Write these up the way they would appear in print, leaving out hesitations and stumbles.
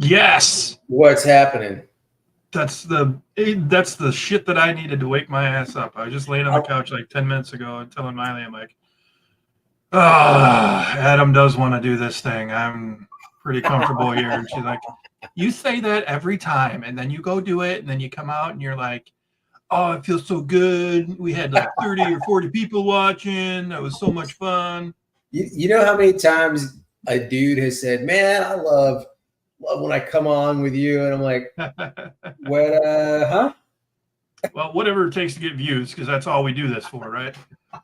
Yes. What's happening? That's the shit that I needed to wake my ass up. I was just laying on the couch like 10 minutes ago and telling Miley, I'm like, Adam does want to do this thing. I'm pretty comfortable here. And she's like, you say that every time, and then you go do it, and then you come out and you're like, oh, it feels so good. We had like 30 or 40 people watching. That was so much fun. You know how many times a dude has said, man, I love when I come on with you, and I'm like, what, huh? Well, whatever it takes to get views, because that's all we do this for, right?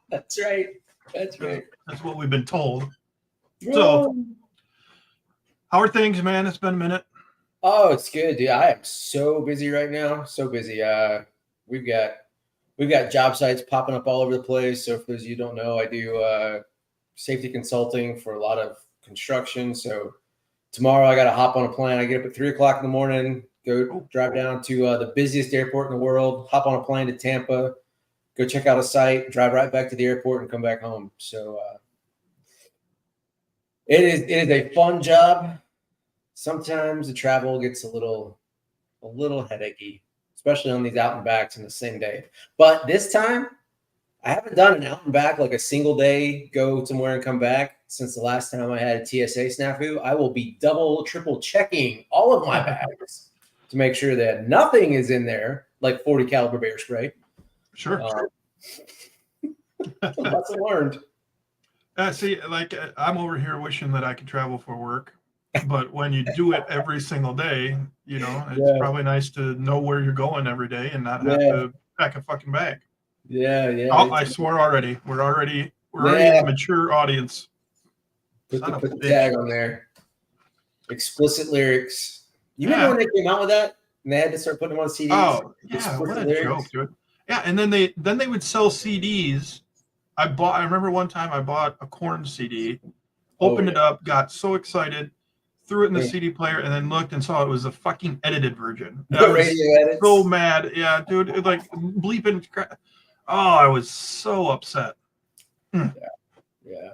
That's right. That's right. That's what we've been told. So, how are things, man? It's been a minute. Oh, it's good, dude. I am so busy right now. So busy. We've got job sites popping up all over the place. So, for those of you who don't know, I do safety consulting for a lot of construction. So, tomorrow I got to hop on a plane. I get up at 3:00 in the morning, go drive down to the busiest airport in the world, hop on a plane to Tampa, go check out a site, drive right back to the airport, and come back home. So it is a fun job. Sometimes the travel gets a little headachy, especially on these out and backs in the same day. But this time, I haven't done an out and back like a single day, go somewhere and come back since the last time I had a TSA snafu. I will be double, triple checking all of my bags to make sure that nothing is in there, like 40 caliber bear spray. Sure. Lesson learned. See, like I'm over here wishing that I could travel for work, but when you do it every single day, you know, it's probably nice to know where you're going every day and not have to pack a fucking bag. Yeah. Oh, I swore already. We're already a mature audience. Put the tag on there. Explicit lyrics. You remember when they came out with that? And they had to start putting them on CDs? Oh, yeah, what a joke, dude. Yeah, and then they would sell CDs. I remember one time I bought a Korn CD, opened it up, got so excited, threw it in the CD player, and then looked and saw it was a fucking edited version. I was so mad. Yeah, dude, it like bleeping. Oh, I was so upset. Yeah.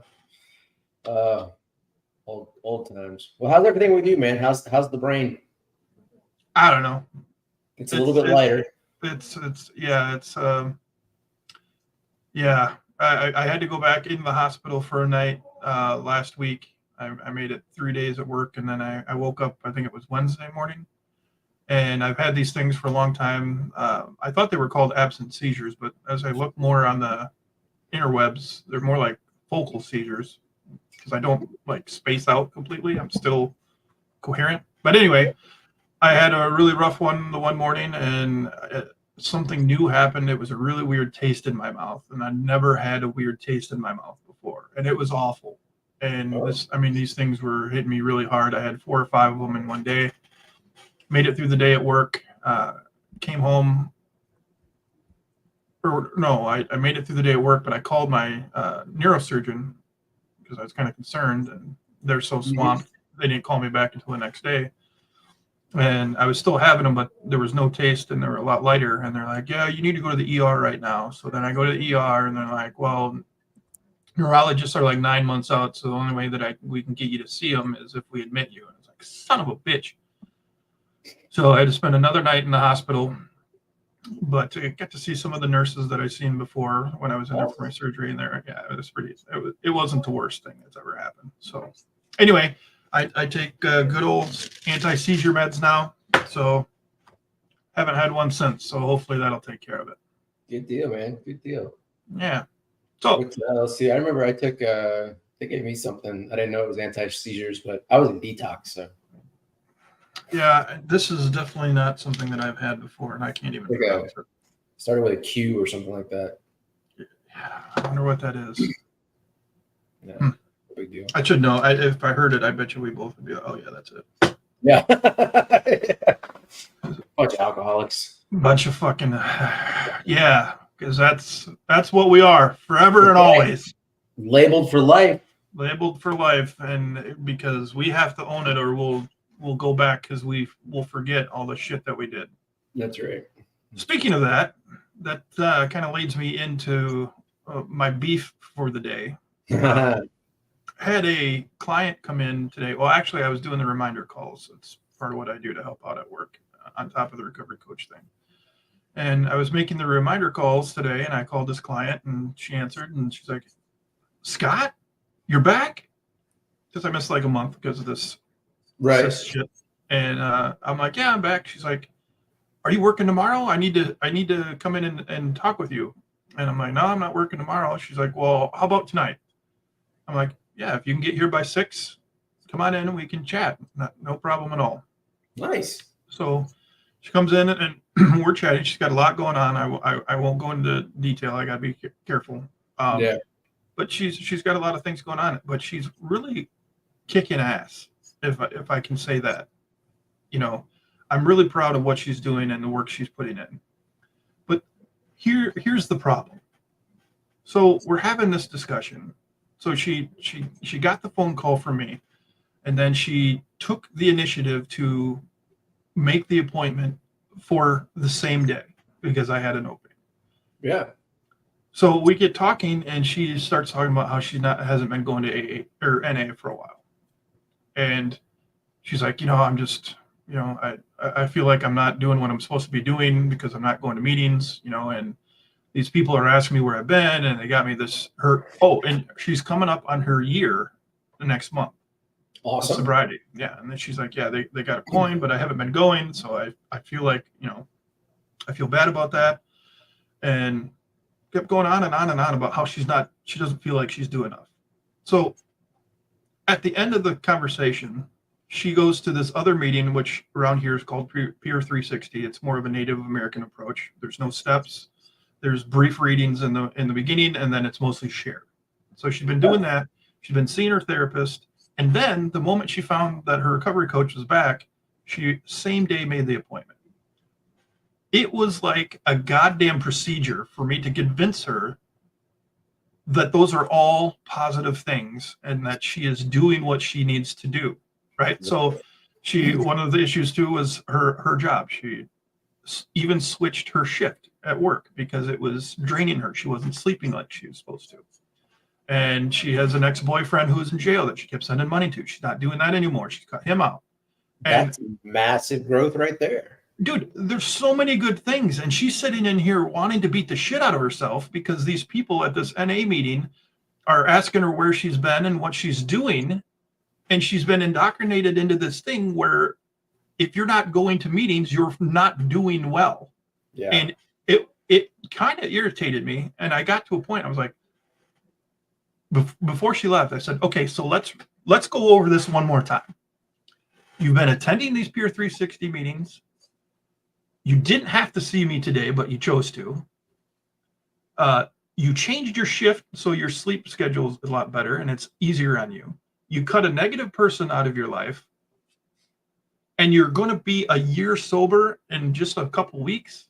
Old times. Well, how's everything with you, man? How's the brain? I don't know. It's a little bit lighter. I had to go back into the hospital for a night last week. I made it 3 days at work, and then I woke up, I think it was Wednesday morning. And I've had these things for a long time. I thought they were called absent seizures, but as I look more on the interwebs, they're more like focal seizures because I don't like space out completely. I'm still coherent. But anyway, I had a really rough one the one morning, and something new happened. It was a really weird taste in my mouth, and I never had a weird taste in my mouth before, and it was awful. And these things were hitting me really hard. I had 4 or 5 of them in one day. Made it through the day at work. Came home. I made it through the day at work, but I called my neurosurgeon because I was kind of concerned, and they're so swamped. They didn't call me back until the next day. And I was still having them, but there was no taste, and they were a lot lighter. And they're like, yeah, you need to go to the ER right now. So then I go to the ER, and they're like, well, neurologists are like 9 months out, so the only way that we can get you to see them is if we admit you. And it's like, son of a bitch. So I had to spend another night in the hospital, but to get to see some of the nurses that I've seen before when I was in there for my surgery, and it wasn't the worst thing that's ever happened. So anyway, I take good old anti-seizure meds now, so haven't had one since. So hopefully that'll take care of it. Good deal, man. Good deal. Yeah. So Let's see. I remember I took they gave me something. I didn't know it was anti-seizures, but I was in detox. So yeah, this is definitely not something that I've had before, and I can't even Okay. pronounce it. started with a Q or something like that. Yeah, I wonder what that is. Yeah, Hmm. no big deal. I should know. If I heard it, I bet you we both would be like, oh yeah, that's it. Yeah. Bunch of alcoholics. Bunch of fucking yeah, because that's what we are forever and always. Labeled for life. Labeled for life, and because we have to own it, or we'll go back because we'll forget all the shit that we did. That's right. Speaking of that kind of leads me into my beef for the day. Had a client come in today. Well, actually, I was doing the reminder calls. It's part of what I do to help out at work on top of the recovery coach thing. And I was making the reminder calls today, and I called this client, and she answered, and she's like, Scott, you're back? Because I missed like a month because of this cyst shit. And I'm like, yeah, I'm back. She's like, are you working tomorrow? I need to come in and talk with you. And I'm like, no, I'm not working tomorrow. She's like, well, how about tonight? I'm like, yeah, if you can get here by 6, come on in and we can chat. No problem at all. Nice. So she comes in and we're chatting. She's got a lot going on. I won't go into detail. I got to be careful. Yeah. But she's got a lot of things going on. But she's really kicking ass, if I can say that. You know, I'm really proud of what she's doing and the work she's putting in. But here's the problem. So we're having this discussion. So she got the phone call from me, and then she took the initiative to make the appointment for the same day because I had an opening. Yeah. So we get talking, and she starts talking about how she hasn't been going to AA or NA for a while, and she's like, I'm just, I feel like I'm not doing what I'm supposed to be doing because I'm not going to meetings, and these people are asking me where I've been, and they got me and she's coming up on her year the next month. Awesome. Sobriety. Yeah. And then she's like, yeah, they got a coin, but I haven't been going. So I feel like, I feel bad about that. And kept going on and on and on about how she doesn't feel like she's doing enough. So at the end of the conversation, she goes to this other meeting, which around here is called Peer 360. It's more of a Native American approach. There's no steps. There's brief readings in the beginning, and then it's mostly shared. So she's been doing that. She's been seeing her therapist. And then the moment she found that her recovery coach was back, she same day made the appointment. It was like a goddamn procedure for me to convince her that those are all positive things and that she is doing what she needs to do. Right. So one of the issues too was her job. She even switched her shift at work because it was draining her. She wasn't sleeping like she was supposed to. And she has an ex-boyfriend who's in jail that she kept sending money to. She's not doing that anymore. She's cut him out. And that's massive growth right there. Dude, there's so many good things. And she's sitting in here wanting to beat the shit out of herself because these people at this NA meeting are asking her where she's been and what she's doing. And she's been indoctrinated into this thing where if you're not going to meetings, you're not doing well. Yeah. And it kind of irritated me. And I got to a point, I was like, before she left, I said, okay, so let's go over this one more time. You've been attending these Peer 360 meetings. You didn't have to see me today, but you chose to. You changed your shift so your sleep schedule is a lot better and it's easier on you. You cut a negative person out of your life, and you're going to be a year sober in just a couple weeks.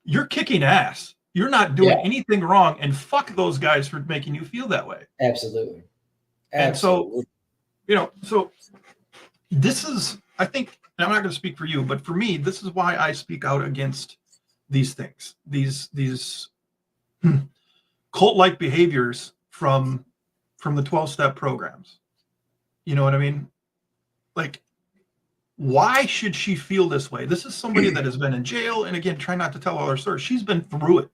You're kicking ass. You're not doing anything wrong, and fuck those guys for making you feel that way. Absolutely. And so, so this is, I think, and I'm not going to speak for you, but for me, this is why I speak out against these things, these cult-like behaviors from the 12-step programs. You know what I mean? Like, why should she feel this way? This is somebody that has been in jail, and again, try not to tell all her stories. She's been through it,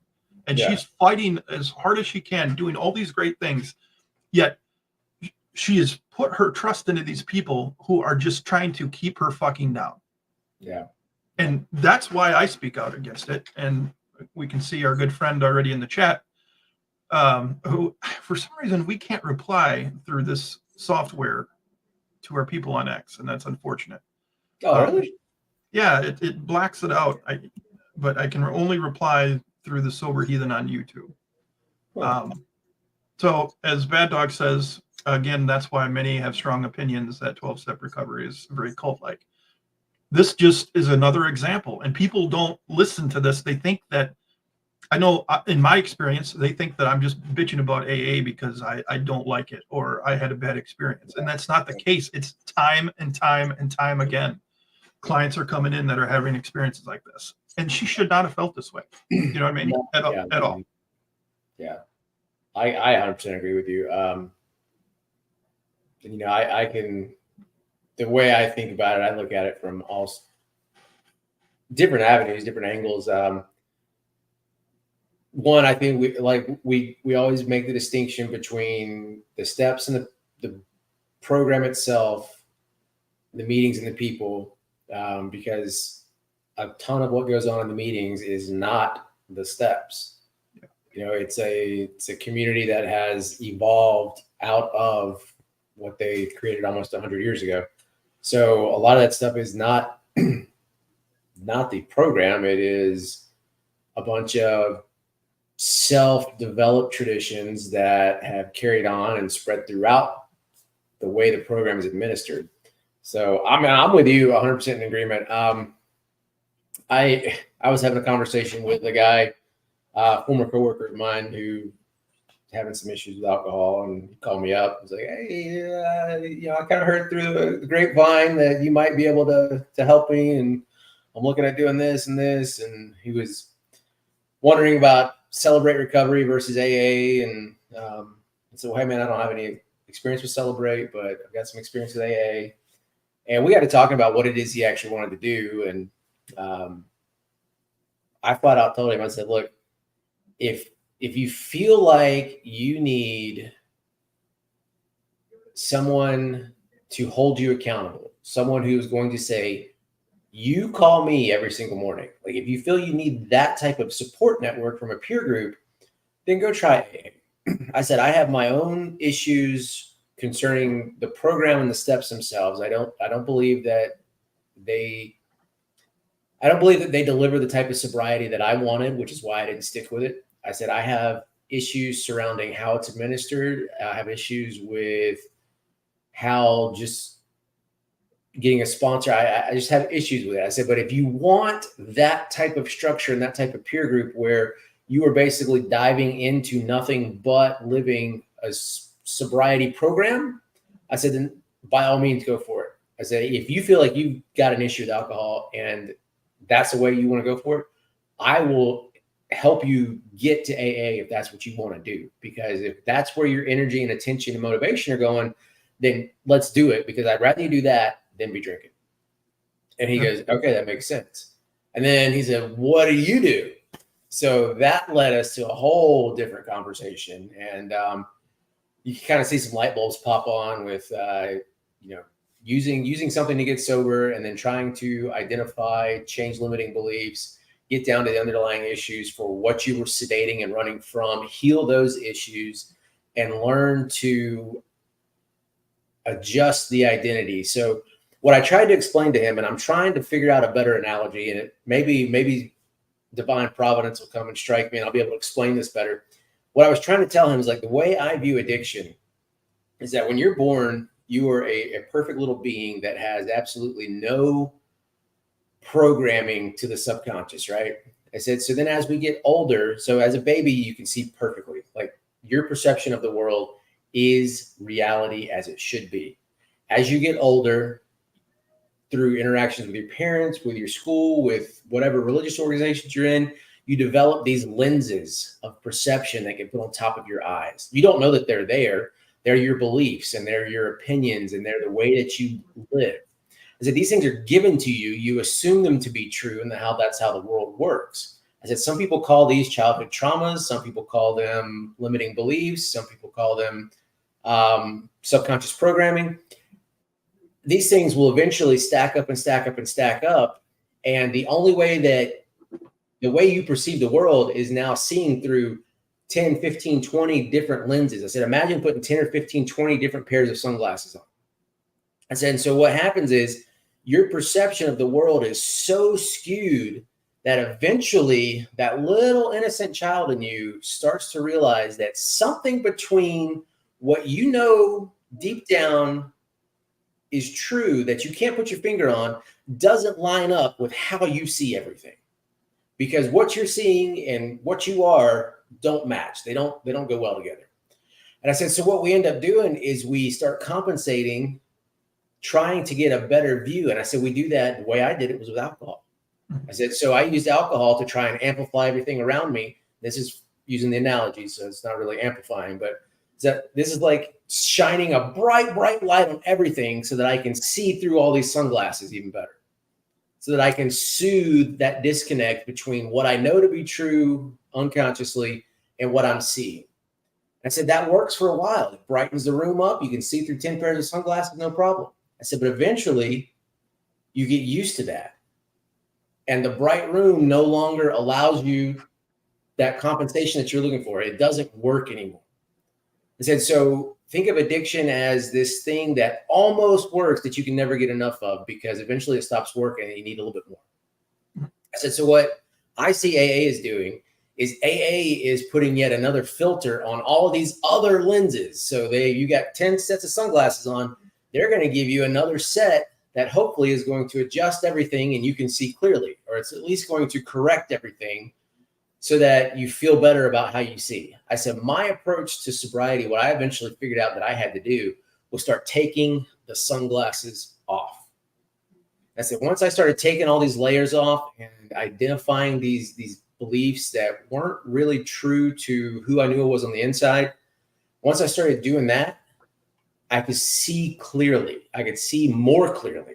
and she's fighting as hard as she can, doing all these great things, yet she has put her trust into these people who are just trying to keep her fucking down. Yeah. And that's why I speak out against it. And we can see our good friend already in the chat, who for some reason we can't reply through this software to our people on X, and that's unfortunate. Oh, really? Yeah, it blacks it out. But I can only reply through the Sober Heathen on YouTube. Huh. So as Bad Dog says, again, that's why many have strong opinions that 12-step recovery is very cult-like. This just is another example, and people don't listen to this. They think that, I know in my experience, they think that I'm just bitching about AA because I don't like it or I had a bad experience. And that's not the case. It's time and time and time again. Clients are coming in that are having experiences like this. And she should not have felt this way. You know what I mean? No, At all. Yeah. I 100% agree with you. You know, I can, the way I think about it, I look at it from all different avenues, different angles. One, I think we always make the distinction between the steps and the program itself, the meetings and the people, because a ton of what goes on in the meetings is not the steps. Yeah. You know, it's a community that has evolved out of what they created almost 100 years ago. So a lot of that stuff is not not the program. It is a bunch of self-developed traditions that have carried on and spread throughout the way the program is administered. So I'm with you 100% in agreement. I was having a conversation with a guy, former coworker of mine, who having some issues with alcohol, and he called me up. He was like, "Hey, you know, I kind of heard through the grapevine that you might be able to help me, and I'm looking at doing this and this." And he was wondering about Celebrate Recovery versus AA, and so, hey man, I don't have any experience with Celebrate, but I've got some experience with AA. And we got to talking about what it is he actually wanted to do. And I flat out told him, I said, look, if you feel like you need someone to hold you accountable, someone who's going to say, you call me every single morning. Like if you feel you need that type of support network from a peer group, then go try AA. I said, I have my own issues concerning the program and the steps themselves. I don't believe that they deliver the type of sobriety that I wanted, which is why I didn't stick with it. I said, I have issues surrounding how it's administered. I have issues with how just getting a sponsor. I just have issues with it. I said, but if you want that type of structure and that type of peer group where you are basically diving into nothing but living a sobriety program, I said, then by all means, go for it. I said, if you feel like you've got an issue with alcohol and that's the way you want to go for it, I will help you get to AA if that's what you want to do. Because if that's where your energy and attention and motivation are going, then let's do it, because I'd rather you do that than be drinking. And he goes, okay, that makes sense. And then he said, what do you do? So that led us to a whole different conversation. And you can kind of see some light bulbs pop on with, using something to get sober, and then trying to identify, change limiting beliefs, get down to the underlying issues for what you were sedating and running from, heal those issues, and learn to adjust the identity. So what I tried to explain to him, and I'm trying to figure out a better analogy, and maybe divine providence will come and strike me and I'll be able to explain this better. What I was trying to tell him is, like, the way I view addiction is that when you're born, you are a perfect little being that has absolutely no programming to the subconscious, right? I said, so then as we get older, so as a baby, you can see perfectly, like your perception of the world is reality as it should be. As you get older, through interactions with your parents, with your school, with whatever religious organizations you're in, you develop these lenses of perception that get put on top of your eyes. You don't know that they're there. They're your beliefs, and they're your opinions, and they're the way that you live. I said, these things are given to you. You assume them to be true, and that's how the world works. I said, some people call these childhood traumas. Some people call them limiting beliefs. Some people call them subconscious programming. These things will eventually stack up and stack up and stack up. And the only way that the way you perceive the world is now seeing through 10, 15, 20 different lenses. I said, imagine putting 10 or 15, 20 different pairs of sunglasses on. I said, and so what happens is your perception of the world is so skewed that eventually that little innocent child in you starts to realize that something between what you know deep down is true that you can't put your finger on doesn't line up with how you see everything. Because what you're seeing and what you are don't match. They don't go well together. And I said, so what we end up doing is we start compensating, trying to get a better view. And I said, we do that. The way I did it was with alcohol. I said, so I used alcohol to try and amplify everything around me. This is using the analogy, so it's not really amplifying, but this is like shining a bright, bright light on everything so that I can see through all these sunglasses even better, so that I can soothe that disconnect between what I know to be true unconsciously and what I'm seeing. I said, that works for a while. It brightens the room up. You can see through 10 pairs of sunglasses, no problem. I said, but eventually you get used to that. And the bright room no longer allows you that compensation that you're looking for. It doesn't work anymore. I said, so think of addiction as this thing that almost works that you can never get enough of, because eventually it stops working and you need a little bit more. I said, so what I see AA is doing is AA is putting yet another filter on all of these other lenses. So you got 10 sets of sunglasses on. They're going to give you another set that hopefully is going to adjust everything and you can see clearly, or it's at least going to correct everything so that you feel better about how you see. I said, my approach to sobriety, what I eventually figured out that I had to do was start taking the sunglasses off. I said, once I started taking all these layers off and identifying these beliefs that weren't really true to who I knew I was on the inside, once I started doing that, I could see clearly. I could see more clearly.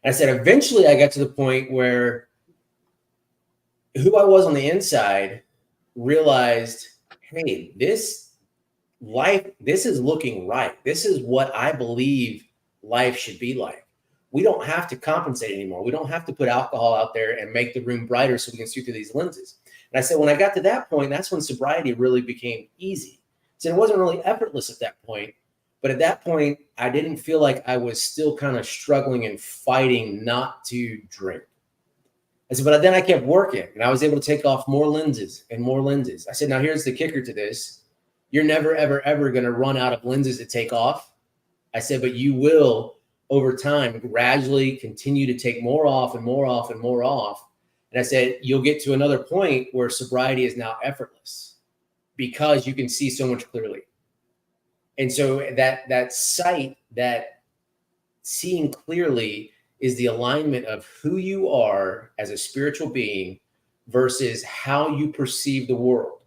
And I said, eventually I got to the point where who I was on the inside realized, hey, this is looking right. This is what I believe life should be like. We don't have to compensate anymore. We don't have to put alcohol out there and make the room brighter so we can see through these lenses. And I said, when I got to that point, that's when sobriety really became easy. So it wasn't really effortless at that point. But at that point, I didn't feel like I was still kind of struggling and fighting not to drink. I said, but then I kept working and I was able to take off more lenses and more lenses. I said, now here's the kicker to this. You're never, ever, ever going to run out of lenses to take off. I said, but you will over time gradually continue to take more off and more off and more off. And I said, you'll get to another point where sobriety is now effortless because you can see so much clearly. And so that sight, that seeing clearly, is the alignment of who you are as a spiritual being versus how you perceive the world.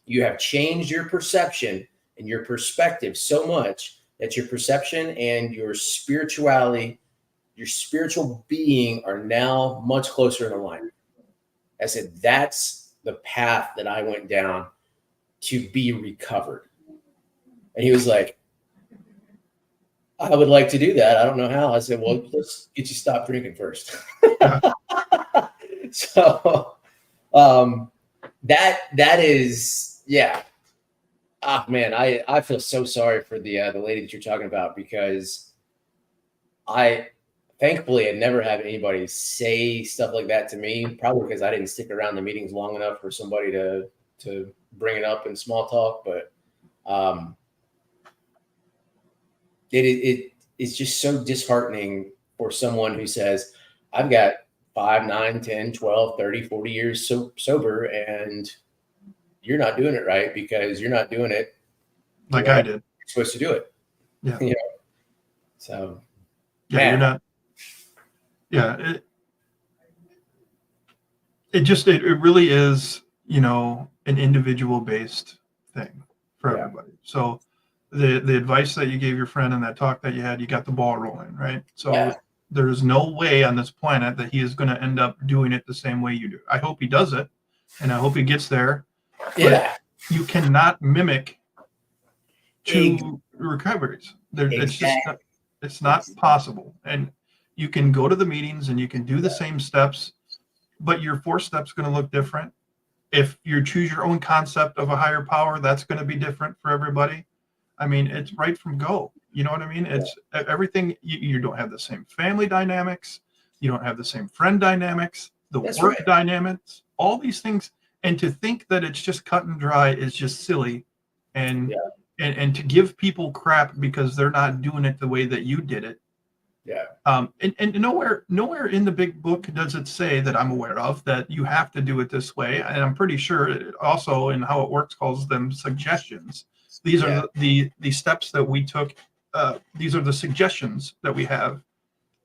You have changed your perception and your perspective so much that your perception and your spirituality, your spiritual being are now much closer in alignment. I said, that's the path that I went down to be recovered. And he was like, I would like to do that. I don't know how. I said, well, let's get you stopped drinking first. So that is, yeah. Ah, man, I feel so sorry for the lady that you're talking about, because I thankfully had never had anybody say stuff like that to me, probably because I didn't stick around the meetings long enough for somebody to bring it up in small talk. But it's just so disheartening for someone who says, I've got 5, 9, 10, 12, 30, 40 years sober, and you're not doing it right because you're not doing it like I did. You're supposed to do it. Yeah. You know? So yeah, man. You're not. Yeah. It really is, an individual based thing for everybody. So the advice that you gave your friend in that talk that you had, you got the ball rolling, right? So there's no way on this planet that he is going to end up doing it the same way you do. I hope he does it, and I hope he gets there. Yeah. But you cannot mimic two recoveries. It's not possible. And you can go to the meetings and you can do the same steps, but your 4-step's going to look different. If you choose your own concept of a higher power, that's going to be different for everybody. I mean, it's right from go. You know what I mean? It's everything. You don't have the same family dynamics. You don't have the same friend dynamics, the That's work right. dynamics, all these things. And to think that it's just cut and dry is just silly. And and to give people crap because they're not doing it the way that you did it. Yeah. And nowhere in the big book does it say that I'm aware of that you have to do it this way. And I'm pretty sure it also in how it works calls them suggestions. These are the steps that we took. These are the suggestions that we have.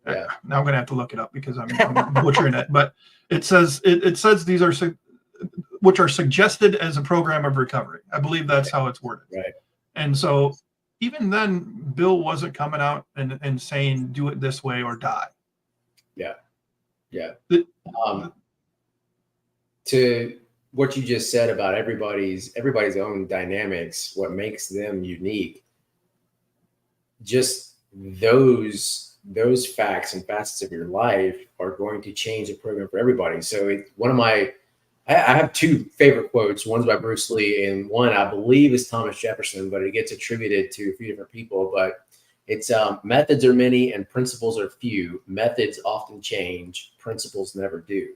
Yeah. Now I'm going to have to look it up because I'm butchering it. But it says these are which are suggested as a program of recovery. I believe that's how it's worded. Right. And so even then, Bill wasn't coming out and saying, do it this way or die. Yeah. Yeah. To what you just said about everybody's own dynamics, what makes them unique, just those facts and facets of your life are going to change the program for everybody. So I have two favorite quotes. One's by Bruce Lee, and one I believe is Thomas Jefferson, but it gets attributed to a few different people. But it's methods are many and principles are few. Methods often change, principles never do.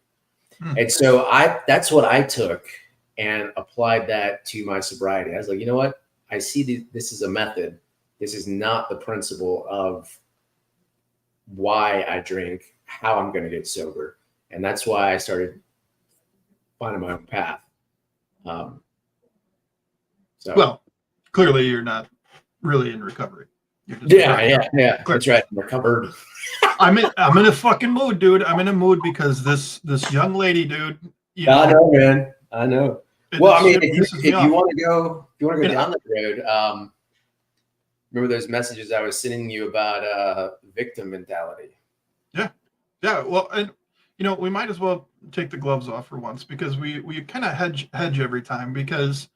And so that's what I took and applied that to my sobriety. I was like, you know what? I see this is a method. This is not the principle of why I drink, how I'm going to get sober. And that's why I started finding my own path. Well, clearly you're not really in recovery. Yeah. That's right. I'm recovered. I'm in a fucking mood, dude. I'm in a mood because this young lady, dude. I know, man. I know. Well, I mean, if you want to go down that road, remember those messages I was sending you about victim mentality? Yeah. Well, and we might as well take the gloves off for once because we kind of hedge every time because,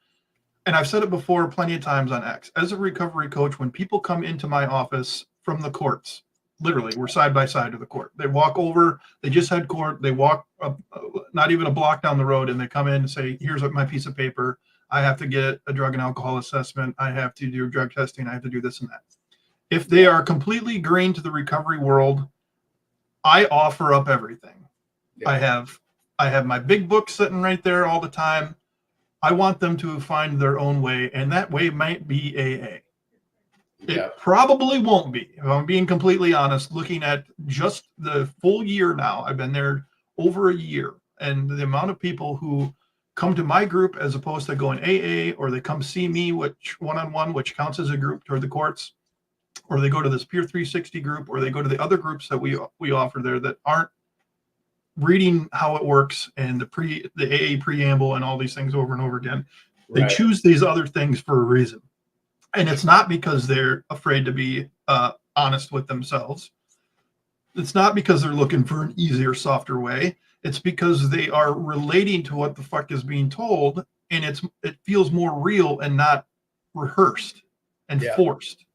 and I've said it before plenty of times on X, as a recovery coach, when people come into my office from the courts, literally we're side by side to the court. They walk over, they just had court, they walk up, not even a block down the road, and they come in and say, here's my piece of paper. I have to get a drug and alcohol assessment. I have to do drug testing. I have to do this and that. If they are completely green to the recovery world, I offer up everything. Yeah. I have my big book sitting right there all the time. I want them to find their own way, and that way might be AA. It probably won't be, if I'm being completely honest, looking at just the full year now. I've been there over a year, and the amount of people who come to my group as opposed to going AA, or they come see me, which one-on-one, which counts as a group toward the courts, or they go to this Peer 360 group, or they go to the other groups that we offer there that aren't reading how it works and the AA preamble and all these things over and over again. They choose these other things for a reason. And it's not because they're afraid to be honest with themselves. It's not because they're looking for an easier, softer way. It's because they are relating to what the fuck is being told, and it feels more real and not rehearsed and forced.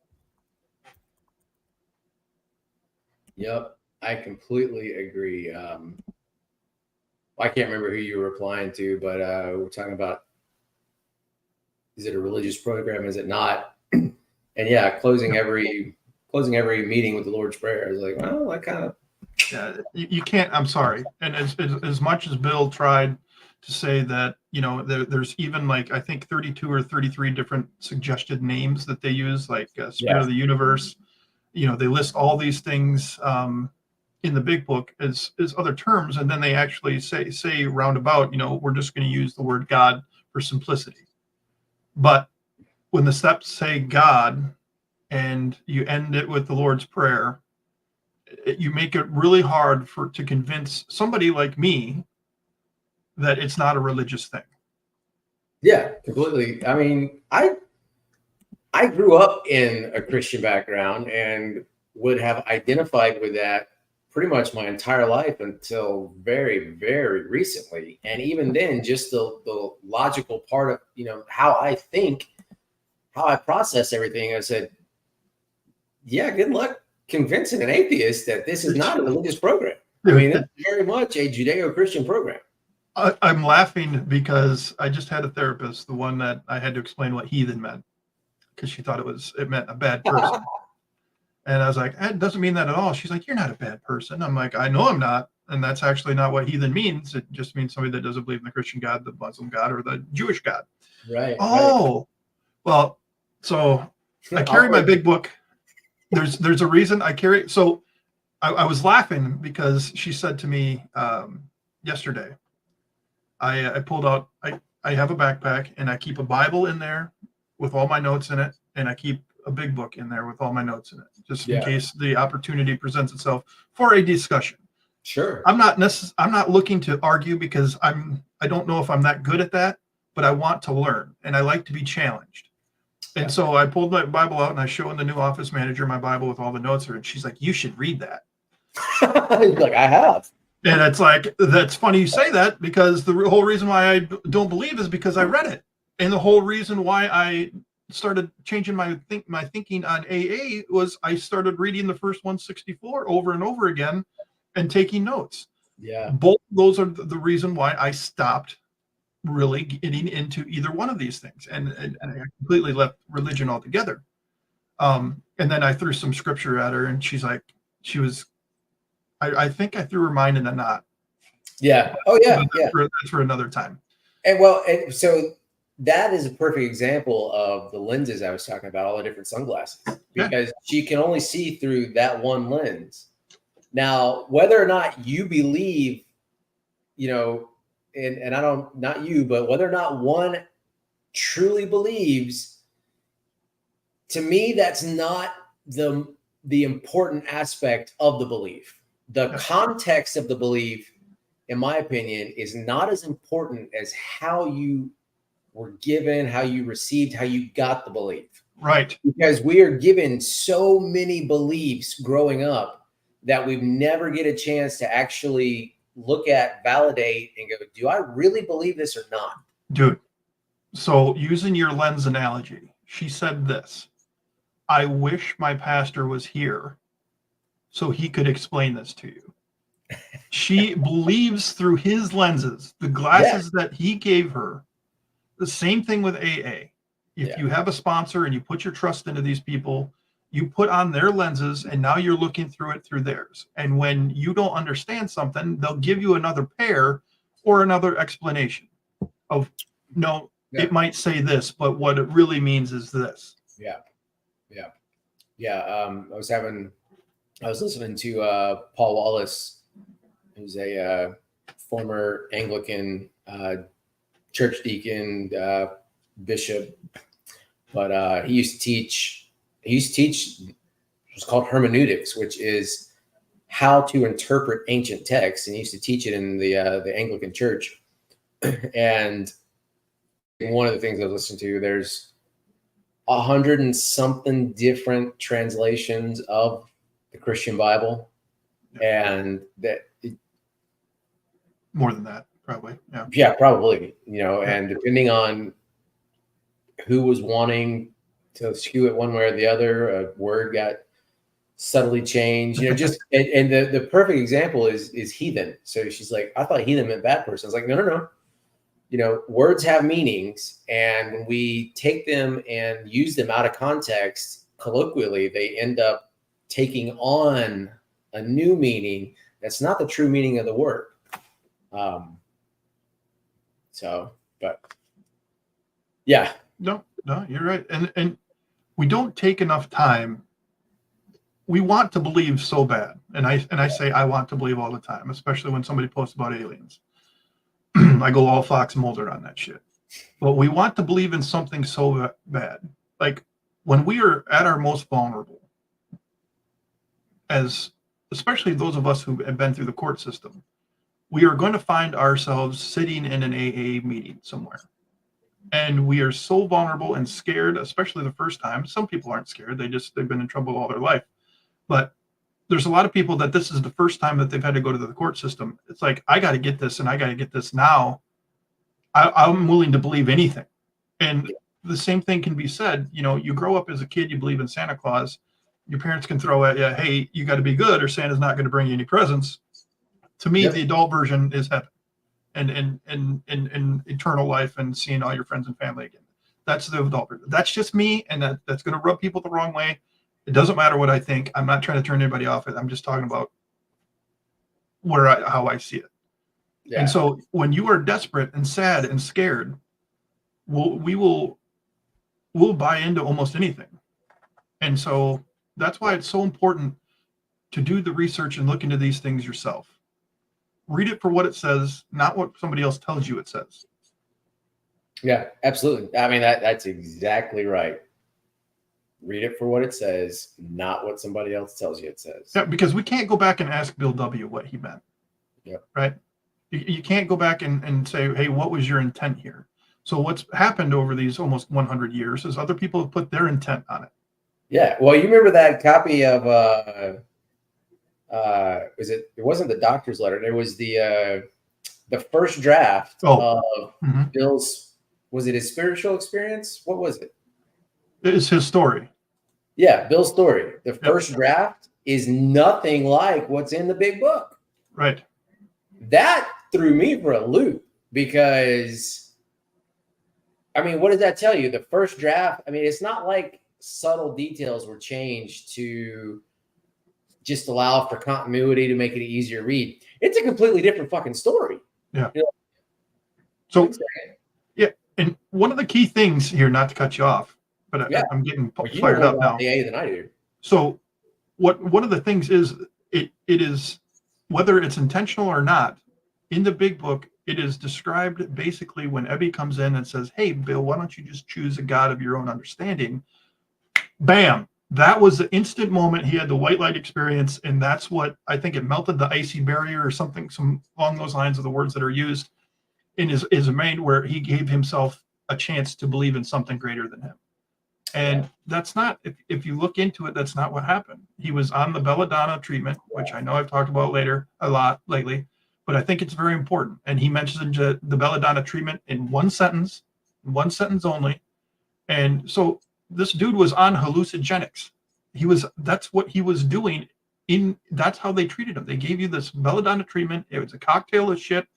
Yep, I completely agree. I can't remember who you were replying to, but we're talking about, is it a religious program? Is it not? And closing every meeting with the Lord's Prayer. I was like, well, I kind of. Yeah, you can't. I'm sorry. And as much as Bill tried to say that, there's even like I think 32 or 33 different suggested names that they use, like Spirit of the Universe. They list all these things in the big book as other terms, and then they actually say roundabout, we're just going to use the word God for simplicity. But when the steps say God and you end it with the Lord's Prayer, you make it really hard to convince somebody like me that it's not a religious thing. Yeah, completely. I mean, I grew up in a Christian background and would have identified with that pretty much my entire life until very, very recently. And even then, just the logical part of, how I think, how I process everything, I said, yeah, good luck convincing an atheist that this is not a religious program. I mean, it's very much a Judeo-Christian program. I'm laughing because I just had a therapist, the one that I had to explain what heathen meant, because she thought it meant a bad person. And I was like, it doesn't mean that at all. She's like, you're not a bad person. I'm like, I know I'm not. And that's actually not what heathen means. It just means somebody that doesn't believe in the Christian God, the Muslim God, or the Jewish God. Right. Oh, well, so I carry my big book. There's a reason I carry. So I was laughing because she said to me yesterday, I pulled out, I have a backpack and I keep a Bible in there with all my notes in it. And I keep a big book in there with all my notes in it, just in case the opportunity presents itself for a discussion. Sure. I'm not looking to argue because I don't know if I'm that good at that, but I want to learn and I like to be challenged. And so I pulled my Bible out and I showed the new office manager my Bible with all the notes in it. And she's like, you should read that. Like, I have. And it's like, that's funny you say that, because the whole reason why I don't believe is because I read it. And the whole reason why I started changing my thinking on AA was I started reading the first 164 over and over again and taking notes. Yeah. Both of those are the reason why I stopped really getting into either one of these things. And I completely left religion altogether. And then I threw some scripture at her and I think I threw her mind in a knot. Yeah. Oh yeah. That's for another time. And so that is a perfect example of the lenses I was talking about, all the different sunglasses, because she can only see through that one lens. Now, whether or not you believe, and I don't, not you, but whether or not one truly believes, to me, that's not the important aspect of the belief. The context of the belief, in my opinion, is not as important as how you were given, how you received, how you got the belief. Right. Because we are given so many beliefs growing up that we never get a chance to actually look at, validate, and go, do I really believe this or not? Dude, so using your lens analogy, she said this: I wish my pastor was here so he could explain this to you. She believes through his lenses, the glasses that he gave her. The same thing with AA. If you have a sponsor and you put your trust into these people, you put on their lenses and now you're looking through it through theirs. And when you don't understand something, they'll give you another pair or another explanation of, it might say this, but what it really means is this. I was listening to Paul Wallace, who's a former Anglican church deacon, bishop, but he used to teach what's called hermeneutics, which is how to interpret ancient texts, and he used to teach it in the Anglican church. And one of the things I was listening to, there's 100 and something different translations of the Christian Bible, and more than that, probably. Yeah, probably. And depending on who was wanting to skew it one way or the other, a word got subtly changed. And the perfect example is heathen. So she's like, I thought heathen meant bad person. I was like, no. Words have meanings, and when we take them and use them out of context, colloquially, they end up taking on a new meaning that's not the true meaning of the word. No, you're right. And we don't take enough time. We want to believe so bad. And I say, I want to believe all the time, especially when somebody posts about aliens. I go all Fox Mulder on that shit. But we want to believe in something so bad. Like when we are at our most vulnerable, especially those of us who have been through the court system, we are going to find ourselves sitting in an AA meeting somewhere. And we are so vulnerable and scared, especially the first time. Some people aren't scared. They've been in trouble all their life. But there's a lot of people that this is the first time that they've had to go to the court system. It's like, I got to get this and I got to get this now. I'm willing to believe anything. And the same thing can be said. You grow up as a kid, you believe in Santa Claus. Your parents can throw at you, hey, you got to be good or Santa's not going to bring you any presents. To me, Yep. the adult version is heaven and eternal life and seeing all your friends and family again. That's the adult version. That's just me, and that's going to rub people the wrong way. It doesn't matter what I think. I'm not trying to turn anybody off it. I'm just talking about how I see it. Yeah. And so when you are desperate and sad and scared, we'll buy into almost anything. And so that's why it's so important to do the research and look into these things yourself. Read it for what it says, not what somebody else tells you it says. Yeah, absolutely. I mean, that's exactly right. Read it for what it says, not what somebody else tells you it says. Yeah, because we can't go back and ask Bill W. what he meant. Yep. Right? You can't go back and say, hey, what was your intent here? So what's happened over these almost 100 years is other people have put their intent on it. Yeah. Well, you remember that copy of it wasn't the doctor's letter. It was the first draft of Bill's, was it his spiritual experience? What was it? It's his story. Yeah, Bill's story. The first draft is nothing like what's in the big book. Right. That threw me for a loop because, I mean, what does that tell you? The first draft, I mean, it's not like subtle details were changed to just allow for continuity to make it easier to read. It's a completely different fucking story. Yeah. You know? So, yeah. And one of the key things here, not to cut you off, but yeah. I'm getting you fired know up more now. about AA than I do. So one of the things is it is, whether it's intentional or not, in the big book, it is described basically when Ebby comes in and says, hey, Bill, why don't you just choose a God of your own understanding? Bam. That was the instant moment he had the white light experience. And that's what I think it melted the icy barrier or something, some along those lines of the words that are used in his main, where he gave himself a chance to believe in something greater than him. And that's not, if you look into it, that's not what happened. He was on the belladonna treatment, which I know I've talked about a lot lately, but I think it's very important. And he mentions the belladonna treatment in one sentence only. And so this dude was on hallucinogenics. That's what he was doing. That's how they treated him. They gave you this belladonna treatment. It was a cocktail of shit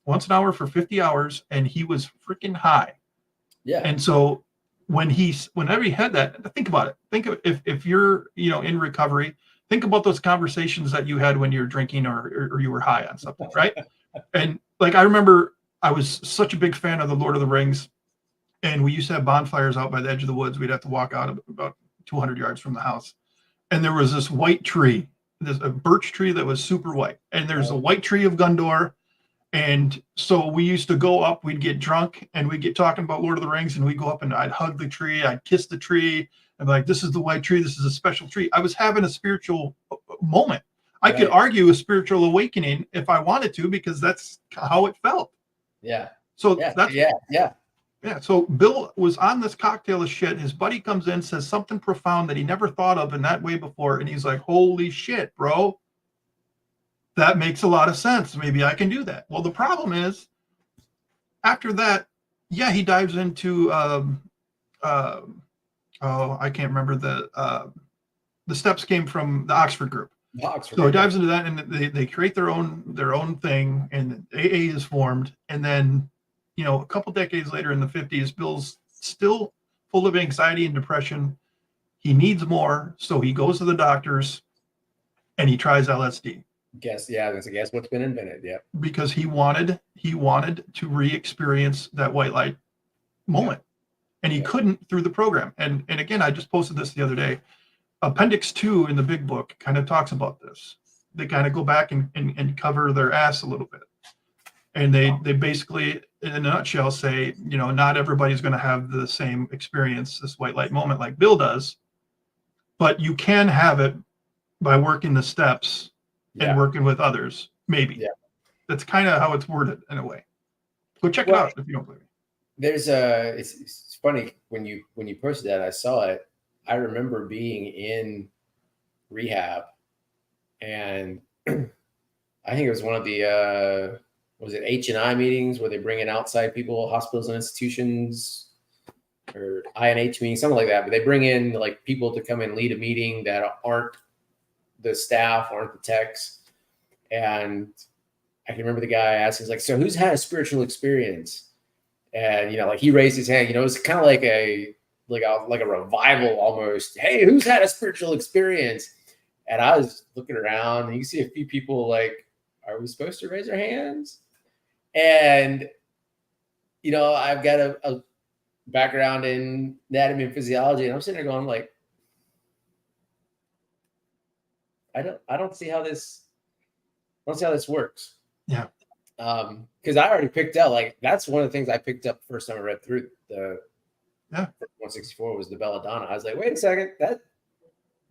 once an hour for 50 hours, and he was freaking high. Yeah. And so whenever he had that, think about it. Think of if you're, in recovery, think about those conversations that you had when you were drinking or you were high on something, right? And like, I remember I was such a big fan of the Lord of the Rings, and we used to have bonfires out by the edge of the woods. We'd have to walk out about 200 yards from the house. And there was this white tree, a birch tree that was super white. And there's a white tree of Gondor. And so we used to go up, we'd get drunk and we'd get talking about Lord of the Rings, and we'd go up and I'd hug the tree, I'd kiss the tree, and like, this is the white tree, this is a special tree. I was having a spiritual moment. I could argue a spiritual awakening if I wanted to, because that's how it felt. Yeah. So Yeah. So Bill was on this cocktail of shit. His buddy comes in, says something profound that he never thought of in that way before. And he's like, holy shit, bro. That makes a lot of sense. Maybe I can do that. Well, the problem is, after that, he dives into I can't remember the steps came from the Oxford group. So he dives into that, and they create their own thing, and AA is formed. And then, a couple decades later in the 50s, Bill's still full of anxiety and depression. He needs more, so he goes to the doctors and he tries LSD. Guess what's been invented. Yeah. Because he wanted to re-experience that white light moment. And he couldn't through the program. And again, I just posted this the other day. Appendix 2 in the big book kind of talks about this. They kind of go back and cover their ass a little bit. And they basically, in a nutshell, say, not everybody's going to have the same experience, this white light moment like Bill does, but you can have it by working the steps and working with others, maybe. Yeah. That's kind of how it's worded in a way. Go check it out if you don't believe me. There's it's funny when you posted that, I saw it. I remember being in rehab, and I think it was one of the was it H&I meetings where they bring in outside people, hospitals and institutions, or INH meetings, something like that. But they bring in like people to come and lead a meeting that aren't the staff, aren't the techs. And I can remember the guy asking, he's like, so who's had a spiritual experience? And, like he raised his hand, it's kind of like a revival almost. Hey, who's had a spiritual experience? And I was looking around and you see a few people like, are we supposed to raise our hands? And, I've got a background in anatomy and physiology, and I'm sitting there going like, I don't see how this works. Yeah. Because I already picked out, like, that's one of the things I picked up the first time I read through the 164 was the belladonna. I was like, wait a second,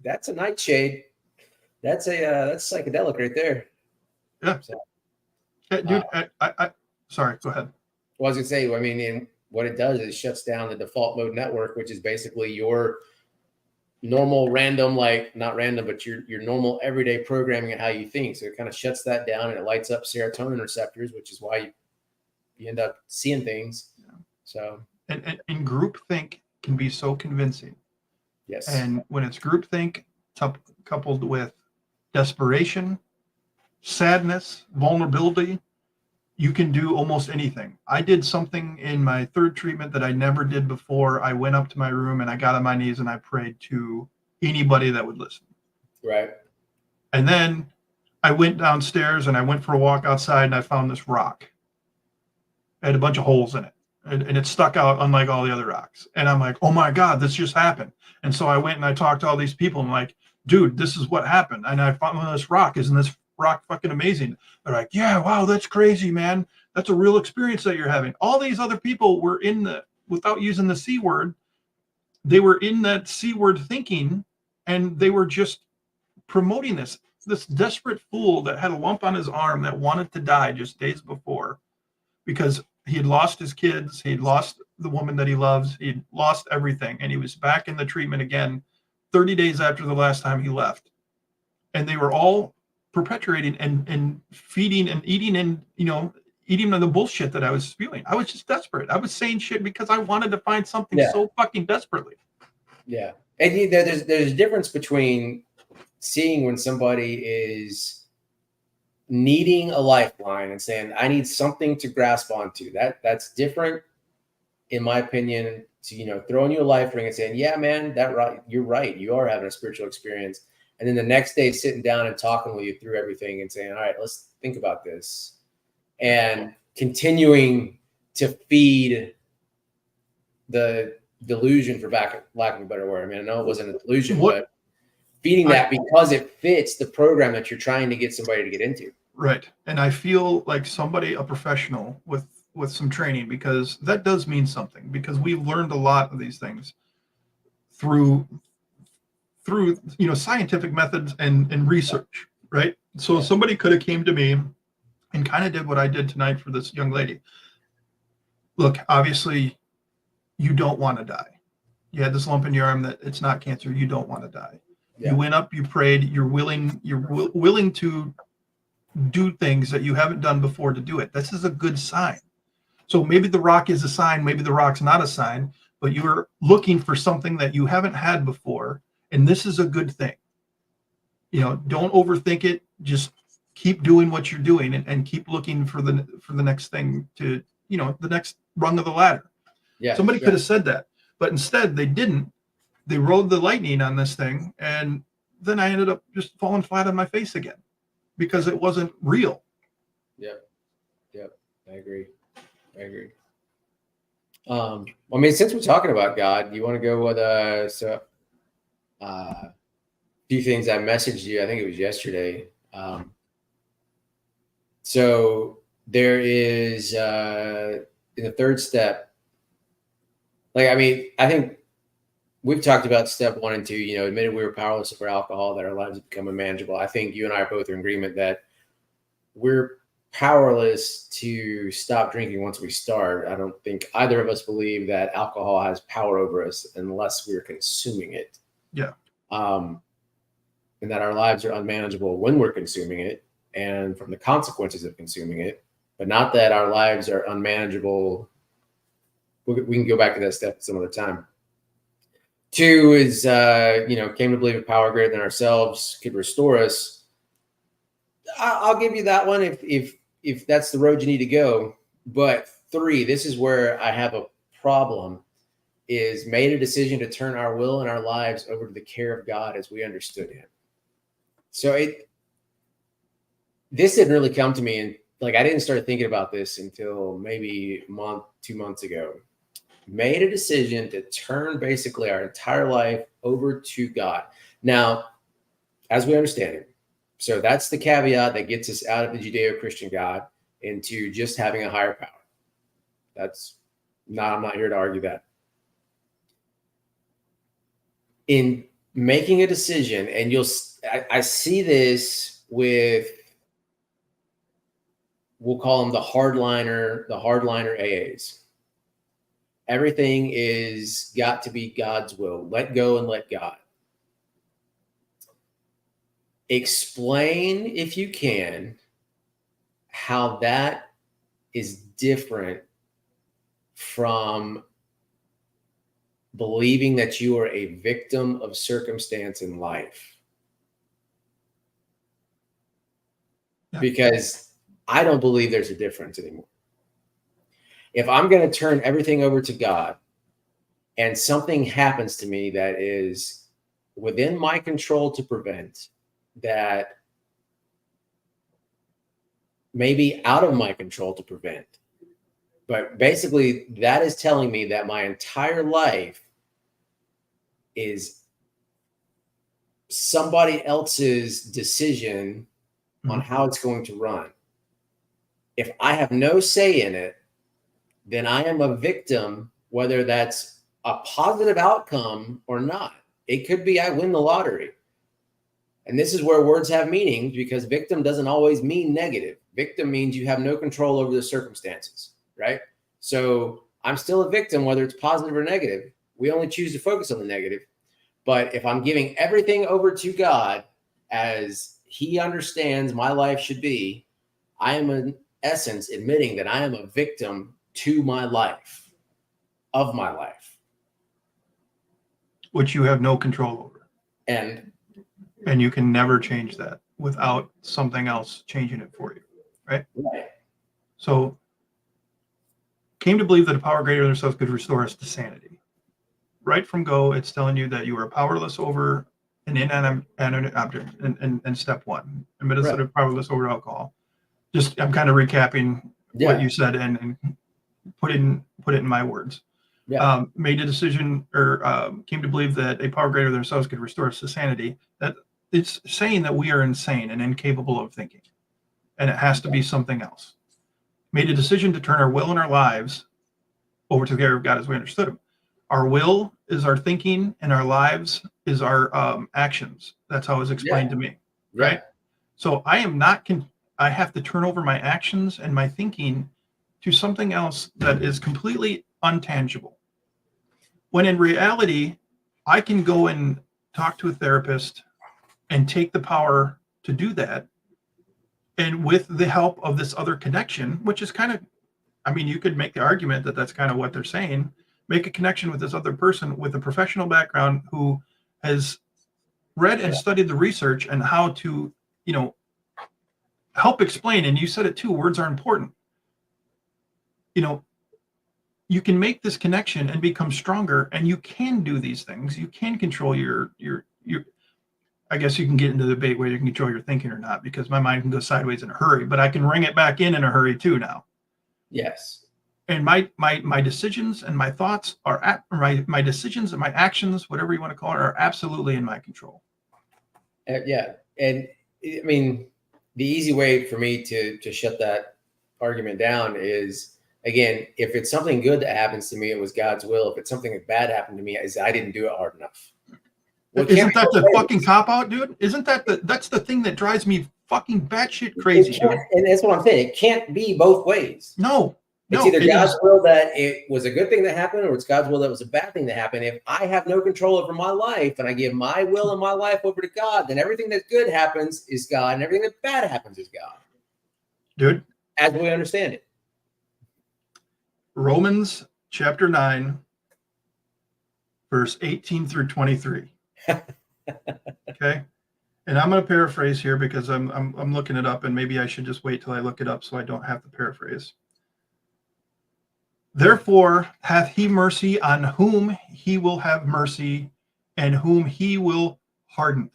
that's a nightshade. That's psychedelic right there. Yeah. So, Dude, I sorry, go ahead. Well, I was gonna say, I mean, and what it does is it shuts down the default mode network, which is basically your normal random, like not random, but your normal everyday programming and how you think. So it kind of shuts that down and it lights up serotonin receptors, which is why you end up seeing things. Yeah. So and groupthink can be so convincing. Yes. And when it's groupthink coupled with desperation, sadness, vulnerability, you can do almost anything. I did something in my third treatment that I never did before. I went up to my room and I got on my knees and I prayed to anybody that would listen. Right. And then I went downstairs and I went for a walk outside and I found this rock. It had a bunch of holes in it. And it stuck out unlike all the other rocks. And I'm like, oh my God, this just happened. And so I went and I talked to all these people. I'm like, dude, this is what happened. And I found this rock. Isn't this rock fucking amazing? They're like, yeah, wow, that's crazy, man. That's a real experience that you're having. All these other people were without using the C word, they were in that C word thinking, and they were just promoting this desperate fool that had a lump on his arm that wanted to die just days before because he had lost his kids, he'd lost the woman that he loves, he'd lost everything, and he was back in the treatment again 30 days after the last time he left. And they were all perpetuating and feeding and eating and eating the bullshit that I was spewing. I was just desperate. I was saying shit because I wanted to find something so fucking desperately. Yeah. And there's a difference between seeing when somebody is needing a lifeline and saying, I need something to grasp onto. That's different, in my opinion, to throwing you a life ring and saying, yeah, man, you're right. You are having a spiritual experience. And then the next day sitting down and talking with you through everything and saying, all right, let's think about this. And continuing to feed the delusion, for lack of a better word. I mean, I know it wasn't a delusion, but feeding that because it fits the program that you're trying to get somebody to get into. Right. And I feel like a professional with some training, because that does mean something, because we've learned a lot of these things through scientific methods and research, right? So somebody could have came to me and kind of did what I did tonight for this young lady. Look, obviously you don't want to die. You had this lump in your arm that it's not cancer. You don't want to die. Yeah. You went up, you prayed, you're willing to do things that you haven't done before to do it. This is a good sign. So maybe the rock is a sign, maybe the rock's not a sign, but you're looking for something that you haven't had before. And this is a good thing. Don't overthink it. Just keep doing what you're doing and keep looking for the next thing to, the next rung of the ladder. Yeah. Somebody could have said that, but instead they didn't. They rode the lightning on this thing. And then I ended up just falling flat on my face again because it wasn't real. Yep. I agree. I mean, since we're talking about God, you want to go with a few things I messaged you. I think it was yesterday. So there is in the third step. I think we've talked about step 1 and 2. Admitted we were powerless over alcohol, that our lives have become unmanageable. I think you and I are both in agreement that we're powerless to stop drinking once we start. I don't think either of us believe that alcohol has power over us unless we're consuming it. Yeah. And that our lives are unmanageable when we're consuming it and from the consequences of consuming it, but not that our lives are unmanageable. We can go back to that step some other time. 2 is, came to believe a power greater than ourselves could restore us. I'll give you that one. If if that's the road you need to go. But 3, this is where I have a problem, is made a decision to turn our will and our lives over to the care of God as we understood him. So this didn't really come to me, and like I didn't start thinking about this until maybe a month, 2 months ago. Made a decision to turn basically our entire life over to God. Now, as we understand it, so that's the caveat that gets us out of the Judeo-Christian God into just having a higher power. I'm not here to argue that. In making a decision, and I see this with, we'll call them the hardliner AAs. Everything is got to be God's will. Let go and let God. Explain, if you can, how that is different from believing that you are a victim of circumstance in life. Yeah. Because I don't believe there's a difference anymore. If I'm going to turn everything over to God and something happens to me that is within my control to prevent, that may be out of my control to prevent, but basically that is telling me that my entire life is somebody else's decision on how it's going to run. If I have no say in it, then I am a victim, whether that's a positive outcome or not. It could be I win the lottery. And this is where words have meaning, because victim doesn't always mean negative. Victim means you have no control over the circumstances, right? So I'm still a victim, whether it's positive or negative. We only choose to focus on the negative. But if I'm giving everything over to God as he understands my life should be, I am in essence admitting that I am a victim to my life, of my life. Which you have no control over. And you can never change that without something else changing it for you, right? Right. So, came to believe that a power greater than ourselves could restore us to sanity. Right from go, it's telling you that you are powerless over an inanimate object in step 1. And instead of powerless over alcohol. Just, I'm kind of recapping what you said and put it in my words. Yeah. Made a decision, or came to believe that a power greater than ourselves could restore us to sanity. That it's saying that we are insane and incapable of thinking, and it has to be something else. Made a decision to turn our will and our lives over to the care of God as we understood him. Our will is our thinking, and our lives is our actions. That's how it was explained to me, right? So I am not. I have to turn over my actions and my thinking to something else that is completely untangible. When in reality, I can go and talk to a therapist and take the power to do that. And with the help of this other connection, which is kind of, I mean, you could make the argument that that's kind of what they're saying, make a connection with this other person with a professional background who has read and studied the research and how to, help explain. And you said it too, words are important. You can make this connection and become stronger, and you can do these things. You can control your I guess you can get into the debate whether you can control your thinking or not, because my mind can go sideways in a hurry, but I can ring it back in a hurry too now. Yes. And my decisions and my thoughts are my decisions and my actions, whatever you want to call it, are absolutely in my control. Yeah. And I mean, the easy way for me to shut that argument down is, again, if it's something good that happens to me, it was God's will. If it's something that bad happened to me, is I didn't do it hard enough. Well, isn't that the fucking cop out, dude? Isn't that that's the thing that drives me fucking batshit crazy, dude? And that's what I'm saying. It can't be both ways. No. It's either God's will that it was a good thing that happened, or it's God's will that was a bad thing that happened. If I have no control over my life and I give my will and my life over to God, then everything that's good happens is God, and everything that bad happens is God. Dude. As we understand it. Romans chapter 9, verse 18 through 23. Okay. and I'm going to paraphrase here because I'm looking it up, and maybe I should just wait till I look it up so I don't have to paraphrase. Therefore hath he mercy on whom he will have mercy, and whom he will harden.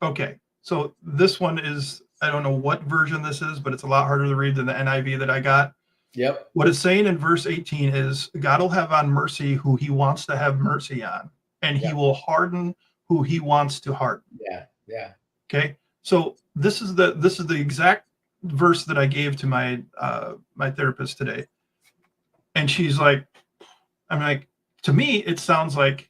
Okay, so this one is, I don't know what version this is, but it's a lot harder to read than the NIV that I got. Yep. What it's saying in verse 18 is God will have on mercy who he wants to have mercy on, and he will harden who he wants to harden. Yeah. Yeah. Okay, so this is the exact verse that I gave to my my therapist today, and she's like, I'm like, to me it sounds like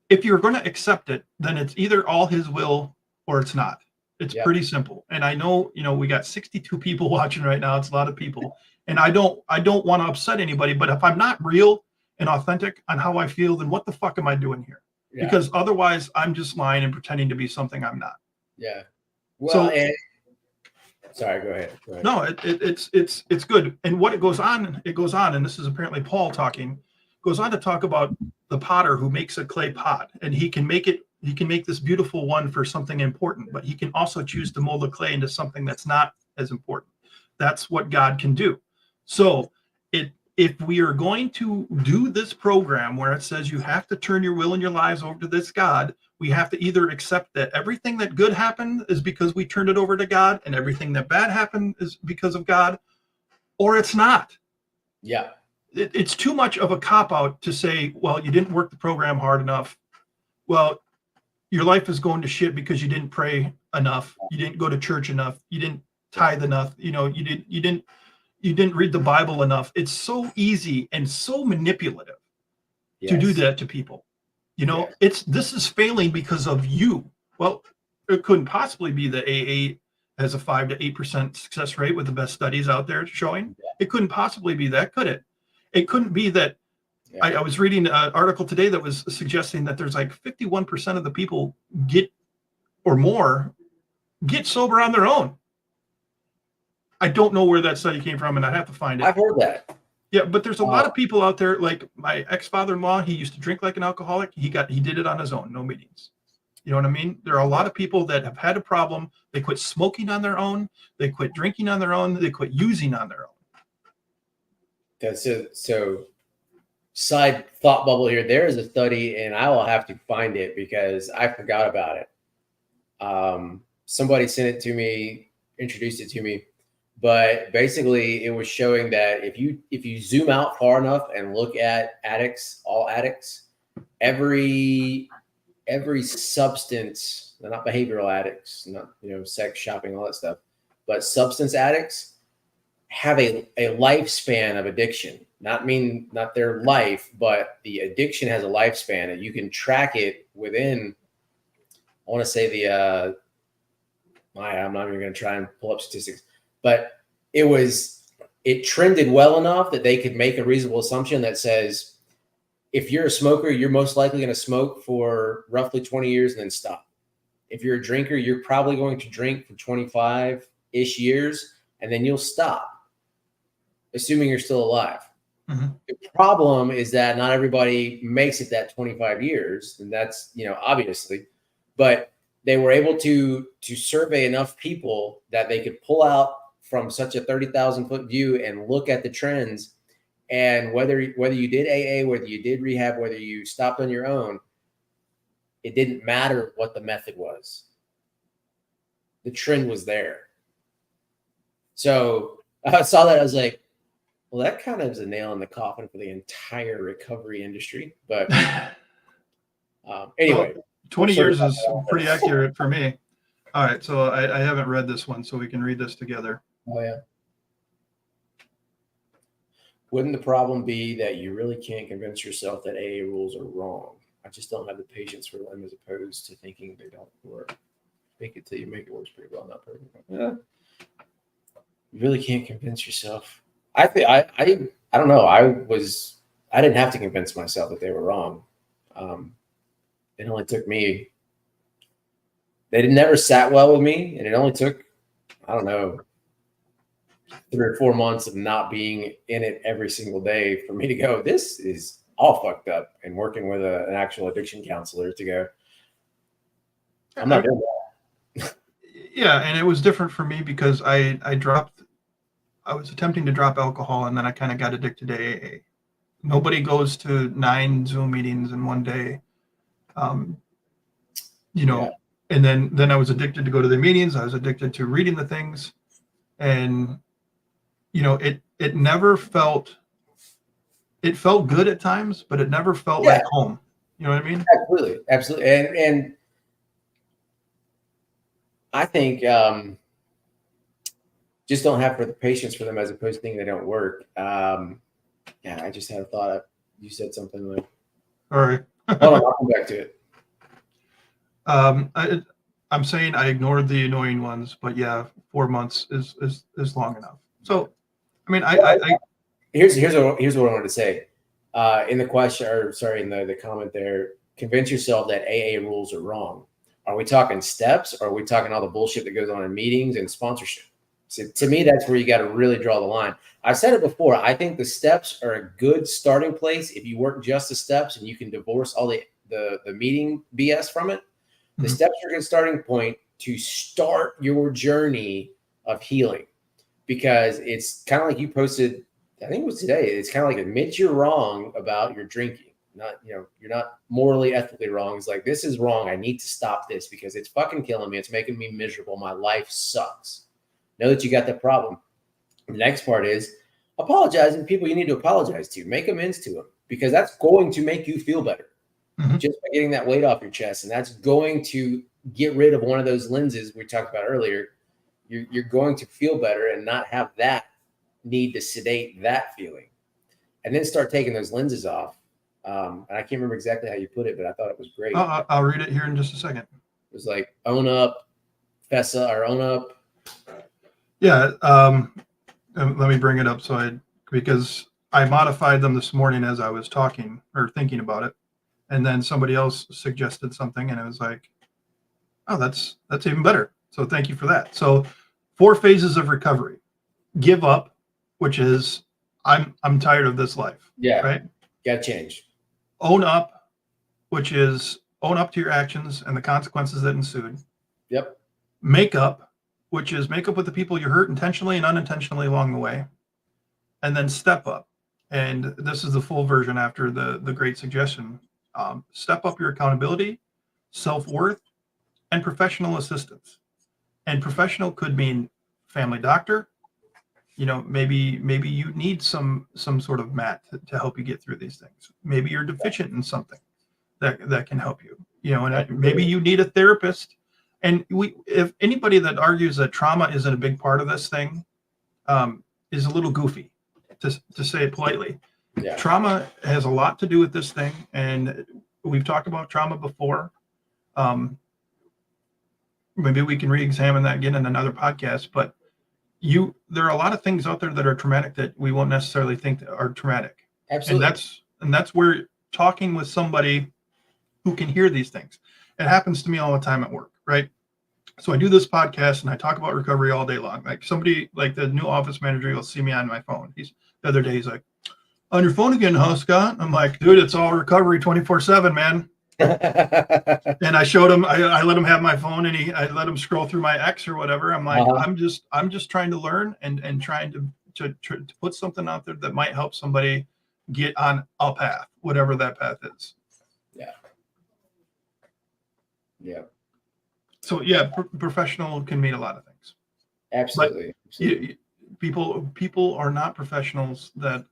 if you're going to accept it, then it's either all his will or it's not. It's pretty simple. And I know, we got 62 people watching right now. It's a lot of people, and I don't want to upset anybody, but if I'm not real and authentic on how I feel, then what the fuck am I doing here? Yeah. Because otherwise I'm just lying and pretending to be something I'm not. Yeah. Well, sorry, go ahead. No, it's good. And what it goes on, and this is apparently Paul talking, goes on to talk about the potter who makes a clay pot, and he can make this beautiful one for something important, but he can also choose to mold the clay into something that's not as important. That's what God can do. So if we are going to do this program where it says you have to turn your will and your lives over to this God, we have to either accept that everything that good happened is because we turned it over to God, and everything that bad happened is because of God, or it's not. Yeah. It's too much of a cop-out to say, well, you didn't work the program hard enough. Well, your life is going to shit because you didn't pray enough. You didn't go to church enough. You didn't tithe enough. You didn't read the Bible enough. It's so easy and so manipulative to do that to people. This is failing because of you. Well, it couldn't possibly be that AA has a 5 to 8% success rate with the best studies out there showing. It couldn't possibly be that, could it? It couldn't be that. I was reading an article today that was suggesting that there's like 51% of the people get sober on their own. I don't know where that study came from, and I'd have to find it. I've heard that. Yeah, but there's a lot of people out there, like my ex-father-in-law, he used to drink like an alcoholic. He did it on his own, no meetings. You know what I mean? There are a lot of people that have had a problem. They quit smoking on their own. They quit drinking on their own. They quit using on their own. That's it. So side thought bubble here. There is a study, and I will have to find it because I forgot about it. Somebody sent it to me, introduced it to me. But basically, it was showing that if you zoom out far enough and look at addicts, all addicts, every substance, not behavioral addicts, not sex, shopping, all that stuff, but substance addicts have a lifespan of addiction. Not their life, but the addiction has a lifespan, and you can track it within. I want to say I'm not even going to try and pull up statistics. But it trended well enough that they could make a reasonable assumption that says, if you're a smoker, you're most likely going to smoke for roughly 20 years and then stop. If you're a drinker, you're probably going to drink for 25-ish years, and then you'll stop, assuming you're still alive. Mm-hmm. The problem is that not everybody makes it that 25 years, and that's, obviously, but they were able to survey enough people that they could pull out from such a 30,000-foot view and look at the trends, and whether you did AA, whether you did rehab, whether you stopped on your own, it didn't matter what the method was. The trend was there. So I saw that, I was like, well, that kind of is a nail in the coffin for the entire recovery industry. But anyway. Well, 20 years is pretty accurate for me. All right, so I haven't read this one, so we can read this together. Oh, yeah. Wouldn't the problem be that you really can't convince yourself that AA rules are wrong? I just don't have the patience for them, as opposed to thinking they don't work. Make it till you make it works pretty well, not perfect. Yeah. You really can't convince yourself. I don't know. I didn't have to convince myself that they were wrong. It only took me. They never sat well with me, and it only took, I don't know, 3 or 4 months of not being in it every single day for me to go, this is all fucked up, and working with an actual addiction counselor to go, I'm not doing that. Yeah, and it was different for me because I was attempting to drop alcohol, and then I kind of got addicted to AA. Nobody goes to 9 Zoom meetings in one day. Um, you Yeah. know, and then I was addicted to go to the meetings. I was addicted to reading the things, and it never felt it felt good at times, but it never felt Yeah, like home. You know what I mean? absolutely. Absolutely. And I think just don't have for the patience for them as opposed to thinking they don't work. Yeah, I just had a thought of, you said something like, All right. hold on, I'll come back to it. I'm saying I ignored the annoying ones, but yeah, 4 months is long enough. So, I mean, Here's what I wanted to say. In the question, or sorry, in the comment there, convince yourself that AA rules are wrong. Are we talking steps, or are we talking all the bullshit that goes on in meetings and sponsorship? So to me, that's where you got to really draw the line. I've said it before. I think the steps are a good starting place if you work just the steps and you can divorce all the meeting BS from it. The Mhm. steps are a good starting point to start your journey of healing, because it's kind of like you posted, I think it was today. It's kind of like admit you're wrong about your drinking. Not, you're not morally, ethically wrong. It's like, this is wrong. I need to stop this because it's fucking killing me. It's making me miserable. My life sucks. Know that you got that problem. The next part is apologizing to people you need to apologize to. Make amends to them, because that's going to make you feel better Mhm. just by getting that weight off your chest. And that's going to get rid of one of those lenses we talked about earlier. You're going to feel better and not have that need to sedate that feeling, and then start taking those lenses off. And I can't remember exactly how you put it, but I thought it was great. I'll read it here in just a second. It was like own up, fess up, or own up. Yeah. Let me bring it up because I modified them this morning as I was talking or thinking about it, and then somebody else suggested something, and I was like, oh, that's even better. So thank you for that. So 4 phases of recovery: give up, which is I'm tired of this life. Yeah, Right. got to change. Own up, which is own up to your actions and the consequences that ensued. Yep. Make up, which is make up with the people you hurt intentionally and unintentionally along the way. And then step up. And this is the full version after the great suggestion. Step up your accountability, self-worth, and professional assistance. And professional could mean family doctor. Maybe you need some sort of mat to help you get through these things. Maybe you're deficient in something that can help you. Maybe you need a therapist. And if anybody that argues that trauma isn't a big part of this thing, is a little goofy, to say it politely. Yeah. Trauma has a lot to do with this thing, and we've talked about trauma before. Maybe we can re-examine that again in another podcast. But there are a lot of things out there that are traumatic that we won't necessarily think are traumatic. Absolutely. And that's where talking with somebody who can hear these things. It happens to me all the time at work, right? So I do this podcast and I talk about recovery all day long. Like somebody, like the new office manager, will see me on my phone. The other day, he's like, on your phone again, huh, Scott? I'm like, dude, it's all recovery 24/7, man. And I showed him, I let him have my phone, and I let him scroll through my X or whatever. I'm like, I'm just trying to learn and trying to put something out there that might help somebody get on a path, whatever that path is. Yeah. Yeah. So yeah, professional can mean a lot of things. Absolutely. People are not professionals that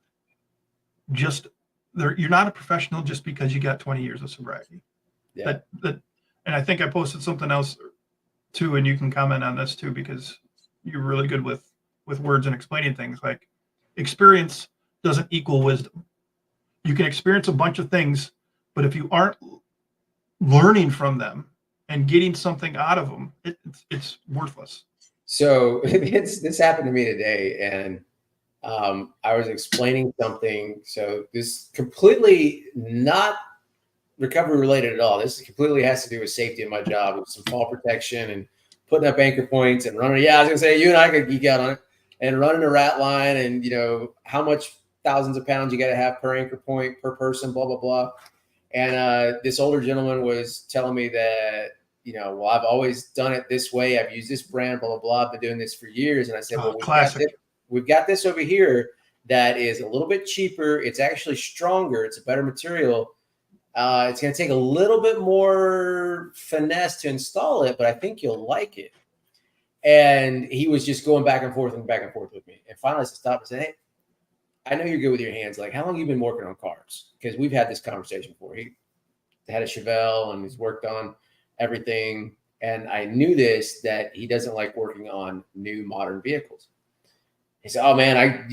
just you're not a professional just because you got 20 years of sobriety. Yeah. And I think I posted something else too, and you can comment on this too, because you're really good with words and explaining things. Like, experience doesn't equal wisdom. You can experience a bunch of things, but if you aren't learning from them and getting something out of them, it's worthless. So this happened to me today, and I was explaining something. So this completely not recovery related at all. This completely has to do with safety in my job, with some fall protection and putting up anchor points and running. Yeah, I was gonna say, you and I could geek out on it, and running a rat line, and how much thousands of pounds you got to have per anchor point per person, blah blah blah. And this older gentleman was telling me that well, I've always done it this way. I've used this brand, blah, blah, blah. I've been doing this for years. And I said, well, Classic. we've got this over here that is a little bit cheaper. It's actually stronger. It's a better material. It's going to take a little bit more finesse to install it, but I think you'll like it. And he was just going back and forth with me. And finally I stopped and said, hey, I know you're good with your hands. Like, how long have you been working on cars? Because we've had this conversation before. He had a Chevelle and he's worked on everything. And I knew that he doesn't like working on new modern vehicles. He said, oh man,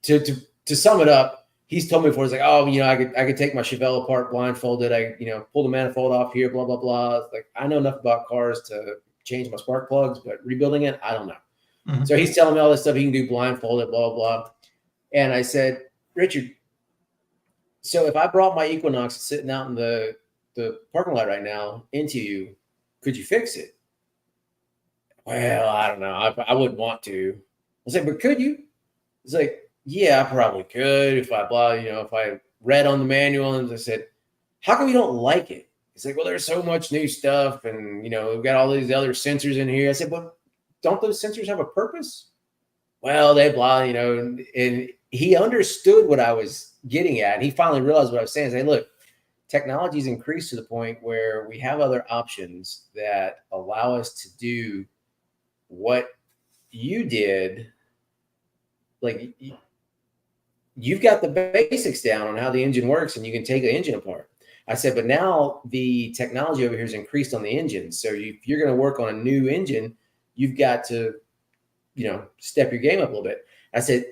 to sum it up, he's told me before, he's like, oh, I could take my Chevelle apart blindfolded. I pull the manifold off here, blah, blah, blah. It's like, I know enough about cars to change my spark plugs, but rebuilding it, I don't know. Mm-hmm. So he's telling me all this stuff he can do blindfolded, blah, blah, blah. And I said, Richard, so if I brought my Equinox sitting out in the parking lot right now into you, could you fix it? Well, I don't know. I wouldn't want to. I said, but could you? It's like, yeah, I probably could if I read on the manual. And I said, how come you don't like it? He's like, well, there's so much new stuff. And, we've got all these other sensors in here. I said, but don't those sensors have a purpose? Well, they blah, and he understood what I was getting at. And he finally realized what I was saying. Say, look, technology's increased to the point where we have other options that allow us to do what you did. Like, you've got the basics down on how the engine works and you can take the engine apart. I said, but now the technology over here has increased on the engine. So if you're going to work on a new engine, you've got to, step your game up a little bit. I said,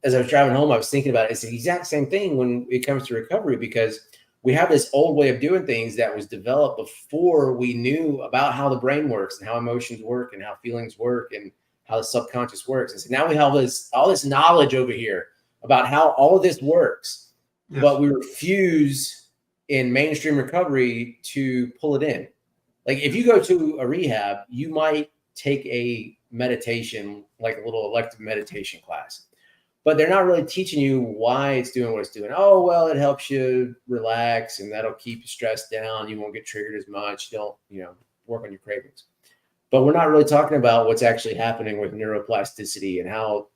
as I was driving home, I was thinking about it. It's the exact same thing when it comes to recovery, because we have this old way of doing things that was developed before we knew about how the brain works and how emotions work and how feelings work and how the subconscious works. And so now we have all this knowledge over here about how all of this works, yes. But we refuse in mainstream recovery to pull it in. Like, if you go to a rehab, you might take a meditation, like a little elective meditation class, but they're not really teaching you why it's doing what it's doing. Oh, well, it helps you relax and that'll keep you stressed down. You won't get triggered as much. Don't, work on your cravings. But we're not really talking about what's actually happening with neuroplasticity and how,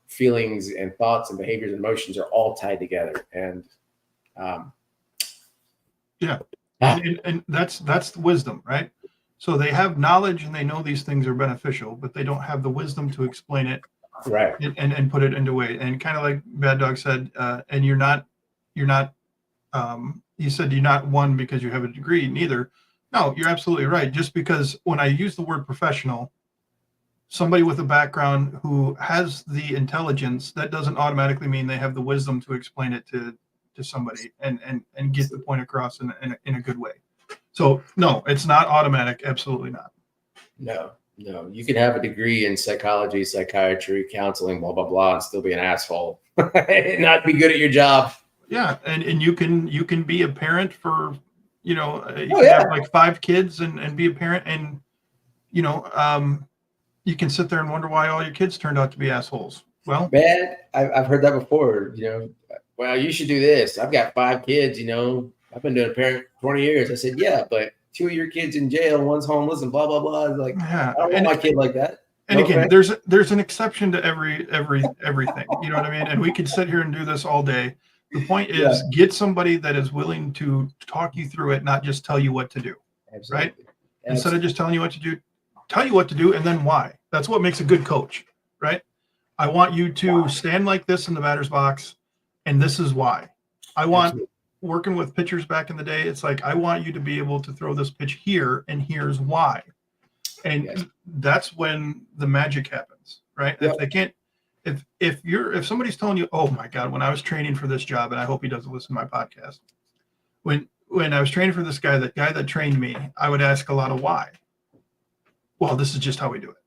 feelings and thoughts and behaviors and emotions are all tied together. And, and that's the wisdom, right? So they have knowledge and they know these things are beneficial, but they don't have the wisdom to explain it, right? And put it into way. And kind of like Bad Dog said, and you're not. You said you're not one because you have a degree. Neither. No, you're absolutely right. Just because when I use the word professional, somebody with a background who has the intelligence, that doesn't automatically mean they have the wisdom to explain it to somebody and get the point across in a good way. So no, it's not automatic. Absolutely not. No. You can have a degree in psychology, psychiatry, counseling, blah, blah, blah, and still be an asshole and not be good at your job. Yeah. And you can be a parent for, have like 5 kids and be a parent, and, you can sit there and wonder why all your kids turned out to be assholes. Well, man, I've heard that before, well, you should do this. I've got 5 kids, I've been doing a parent 20 years. I said, yeah, but 2 of your kids in jail, one's homeless, and blah, blah, blah. Like, yeah. I don't want my kid like that. And again, there's an exception to everything. You know what I mean? And we could sit here and do this all day. The point is, get somebody that is willing to talk you through it, not just tell you what to do. Absolutely. Right? Absolutely. Instead of just telling you what to do, tell you what to do and then why. That's what makes a good coach, right? I want you to stand like this in the batter's box, and this is why. I want working with pitchers back in the day. It's like, I want you to be able to throw this pitch here, and here's why. And that's when the magic happens, right? Yep. If they can't, if somebody's telling you, oh my God, when I was training for this job, and I hope he doesn't listen to my podcast, when I was training for this guy, that guy that trained me, I would ask a lot of why. Well, this is just how we do it.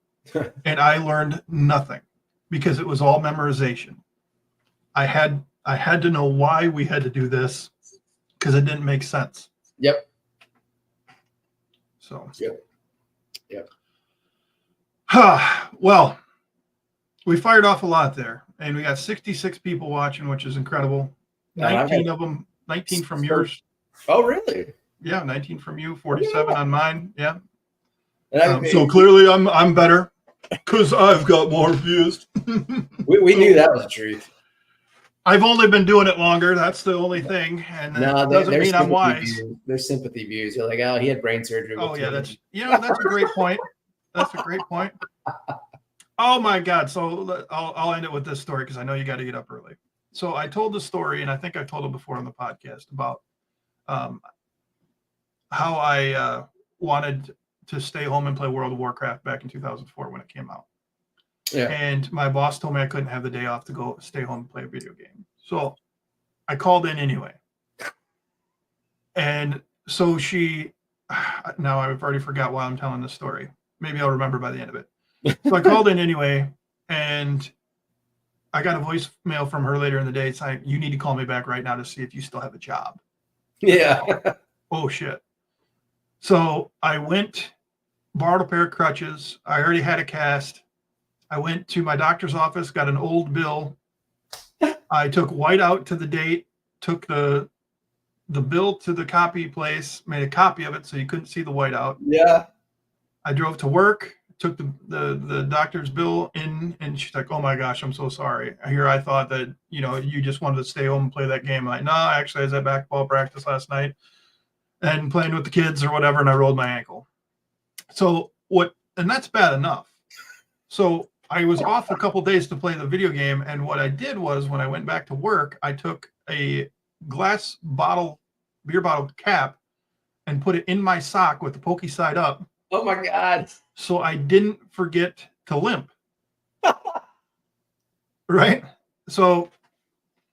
And I learned nothing because it was all memorization. I had to know why we had to do this because it didn't make sense. Yep. So. Yep. Well, we fired off a lot there, and we got 66 people watching, which is incredible. 19 of them, 19 from yours. Oh, really? Yeah, 19 from you, 47 on mine. Yeah. And So clearly I'm better because I've got more views. we knew that was the truth. I've only been doing it longer. That's the only thing. And No, that doesn't mean I'm wise. There's sympathy views. You're like, oh, he had brain surgery. Oh, yeah. That's a great point. That's a great point. Oh, my God. So I'll end it with this story because I know you got to get up early. So I told the story, and I think I told it before on the podcast about how I wanted to stay home and play World of Warcraft back in 2004 when it came out. Yeah. And my boss told me I couldn't have the day off to go stay home and play a video game. So I called in anyway. And so now I've already forgot why I'm telling this story. Maybe I'll remember by the end of it. So I called in anyway, and I got a voicemail from her later in the day saying, you need to call me back right now to see if you still have a job. Yeah. Oh, shit. So I went, borrowed a pair of crutches. I already had a cast. I went to my doctor's office, got an old bill. I took white out to the date, took the bill to the copy place, made a copy of it so you couldn't see the whiteout. Yeah. I drove to work, took the doctor's bill in, and she's like, oh my gosh, I'm so sorry. Here I thought that, you just wanted to stay home and play that game. I'm like, no, actually I was at basketball practice last night and playing with the kids or whatever, and I rolled my ankle. So and that's bad enough. So I was off a couple days to play the video game, and what I did was when I went back to work, I took a glass beer bottle cap and put it in my sock with the pokey side up. Oh my God. So I didn't forget to limp. Right? So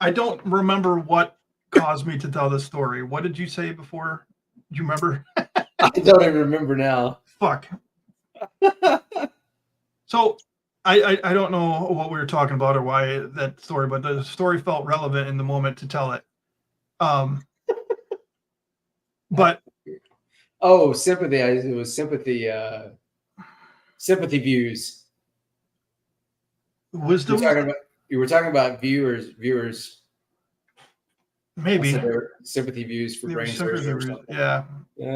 I don't remember what caused me to tell this story. What did you say before? Do you remember? I don't even remember now. Fuck. So I don't know what we were talking about or why that story, but the story felt relevant in the moment to tell it. But oh, sympathy. It was sympathy. Sympathy views. Wisdom. You were talking about viewers. Maybe sympathy views for brain surgery. Yeah.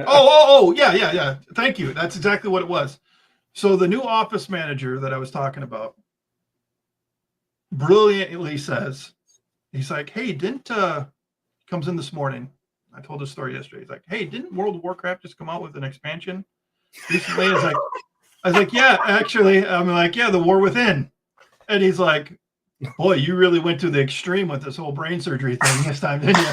Oh, yeah. Thank you. That's exactly what it was. So the new office manager that I was talking about brilliantly says, he's like, hey, comes in this morning. I told this story yesterday. He's like, hey, didn't World of Warcraft just come out with an expansion recently? I was like, yeah, actually. I'm like, yeah, the War Within. And he's like, boy, you really went to the extreme with this whole brain surgery thing this time, didn't you?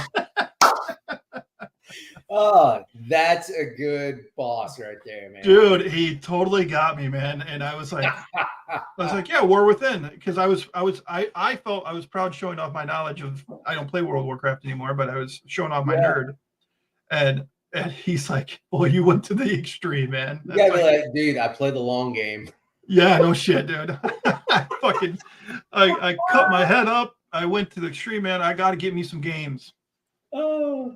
Oh, that's a good boss right there, man. Dude, he totally got me, man. And I was like, yeah, War Within, because I felt I was proud showing off my knowledge of. I don't play World of Warcraft anymore, but I was showing off my nerd. And he's like, boy, you went to the extreme, man. You gotta be like, dude, I play the long game. Yeah, no shit, dude. I cut my head up. I went to the extreme, man. I got to get me some games. Oh.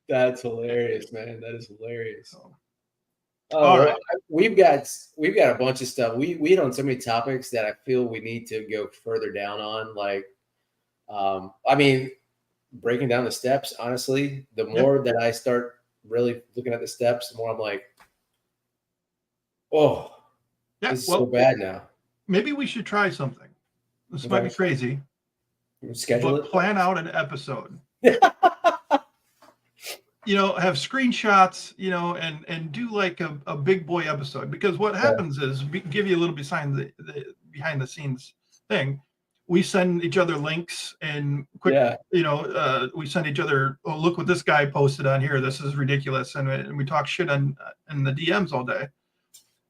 That's hilarious, man. That is hilarious. All right. We've got a bunch of stuff. We hit on so many topics that I feel we need to go further down on. Like, I mean, breaking down the steps. Honestly, the more that I start really looking at the steps, the more I'm like, oh, this is so bad now. Maybe we should try something. This might be crazy. Schedule it. Plan out an episode. Have screenshots, and do like a big boy episode, because what happens is give you a little behind the scenes thing. We send each other links and quick, we send each other, oh, look what this guy posted on here. This is ridiculous. And we talk shit in the DMs all day.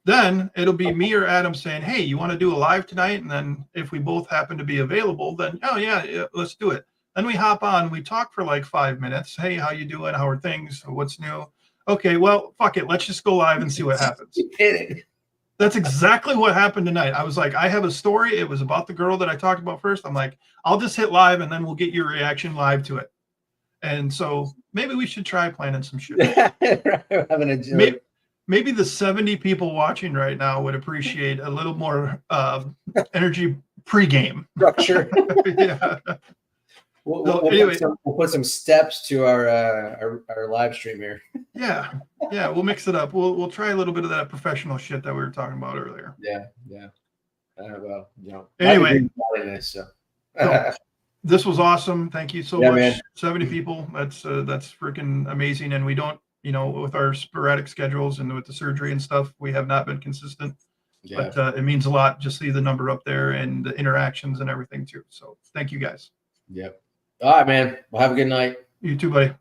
Then it'll be me or Adam saying, hey, you want to do a live tonight? And then if we both happen to be available, then, oh yeah, let's do it. Then we hop on, we talk for like 5 minutes. Hey, how you doing? How are things? What's new? Okay, well, fuck it. Let's just go live and see what happens. That's exactly what happened tonight. I was like, I have a story. It was about the girl that I talked about first. I'm like, I'll just hit live and then we'll get your reaction live to it. And so maybe we should try planning some shit. Maybe the 70 people watching right now would appreciate a little more energy pregame structure. Yeah. Anyway. We'll put some steps to our live stream here. Yeah, we'll mix it up. We'll try a little bit of that professional shit that we were talking about earlier. Yeah. Well, Anyway, this, so this was awesome. Thank you so much. Man. 70 people. That's freaking amazing. And we don't, with our sporadic schedules and with the surgery and stuff, we have not been consistent. Yeah. But it means a lot. Just see the number up there and the interactions and everything too. So thank you guys. Yep. All right, man. Well, have a good night. You too, buddy.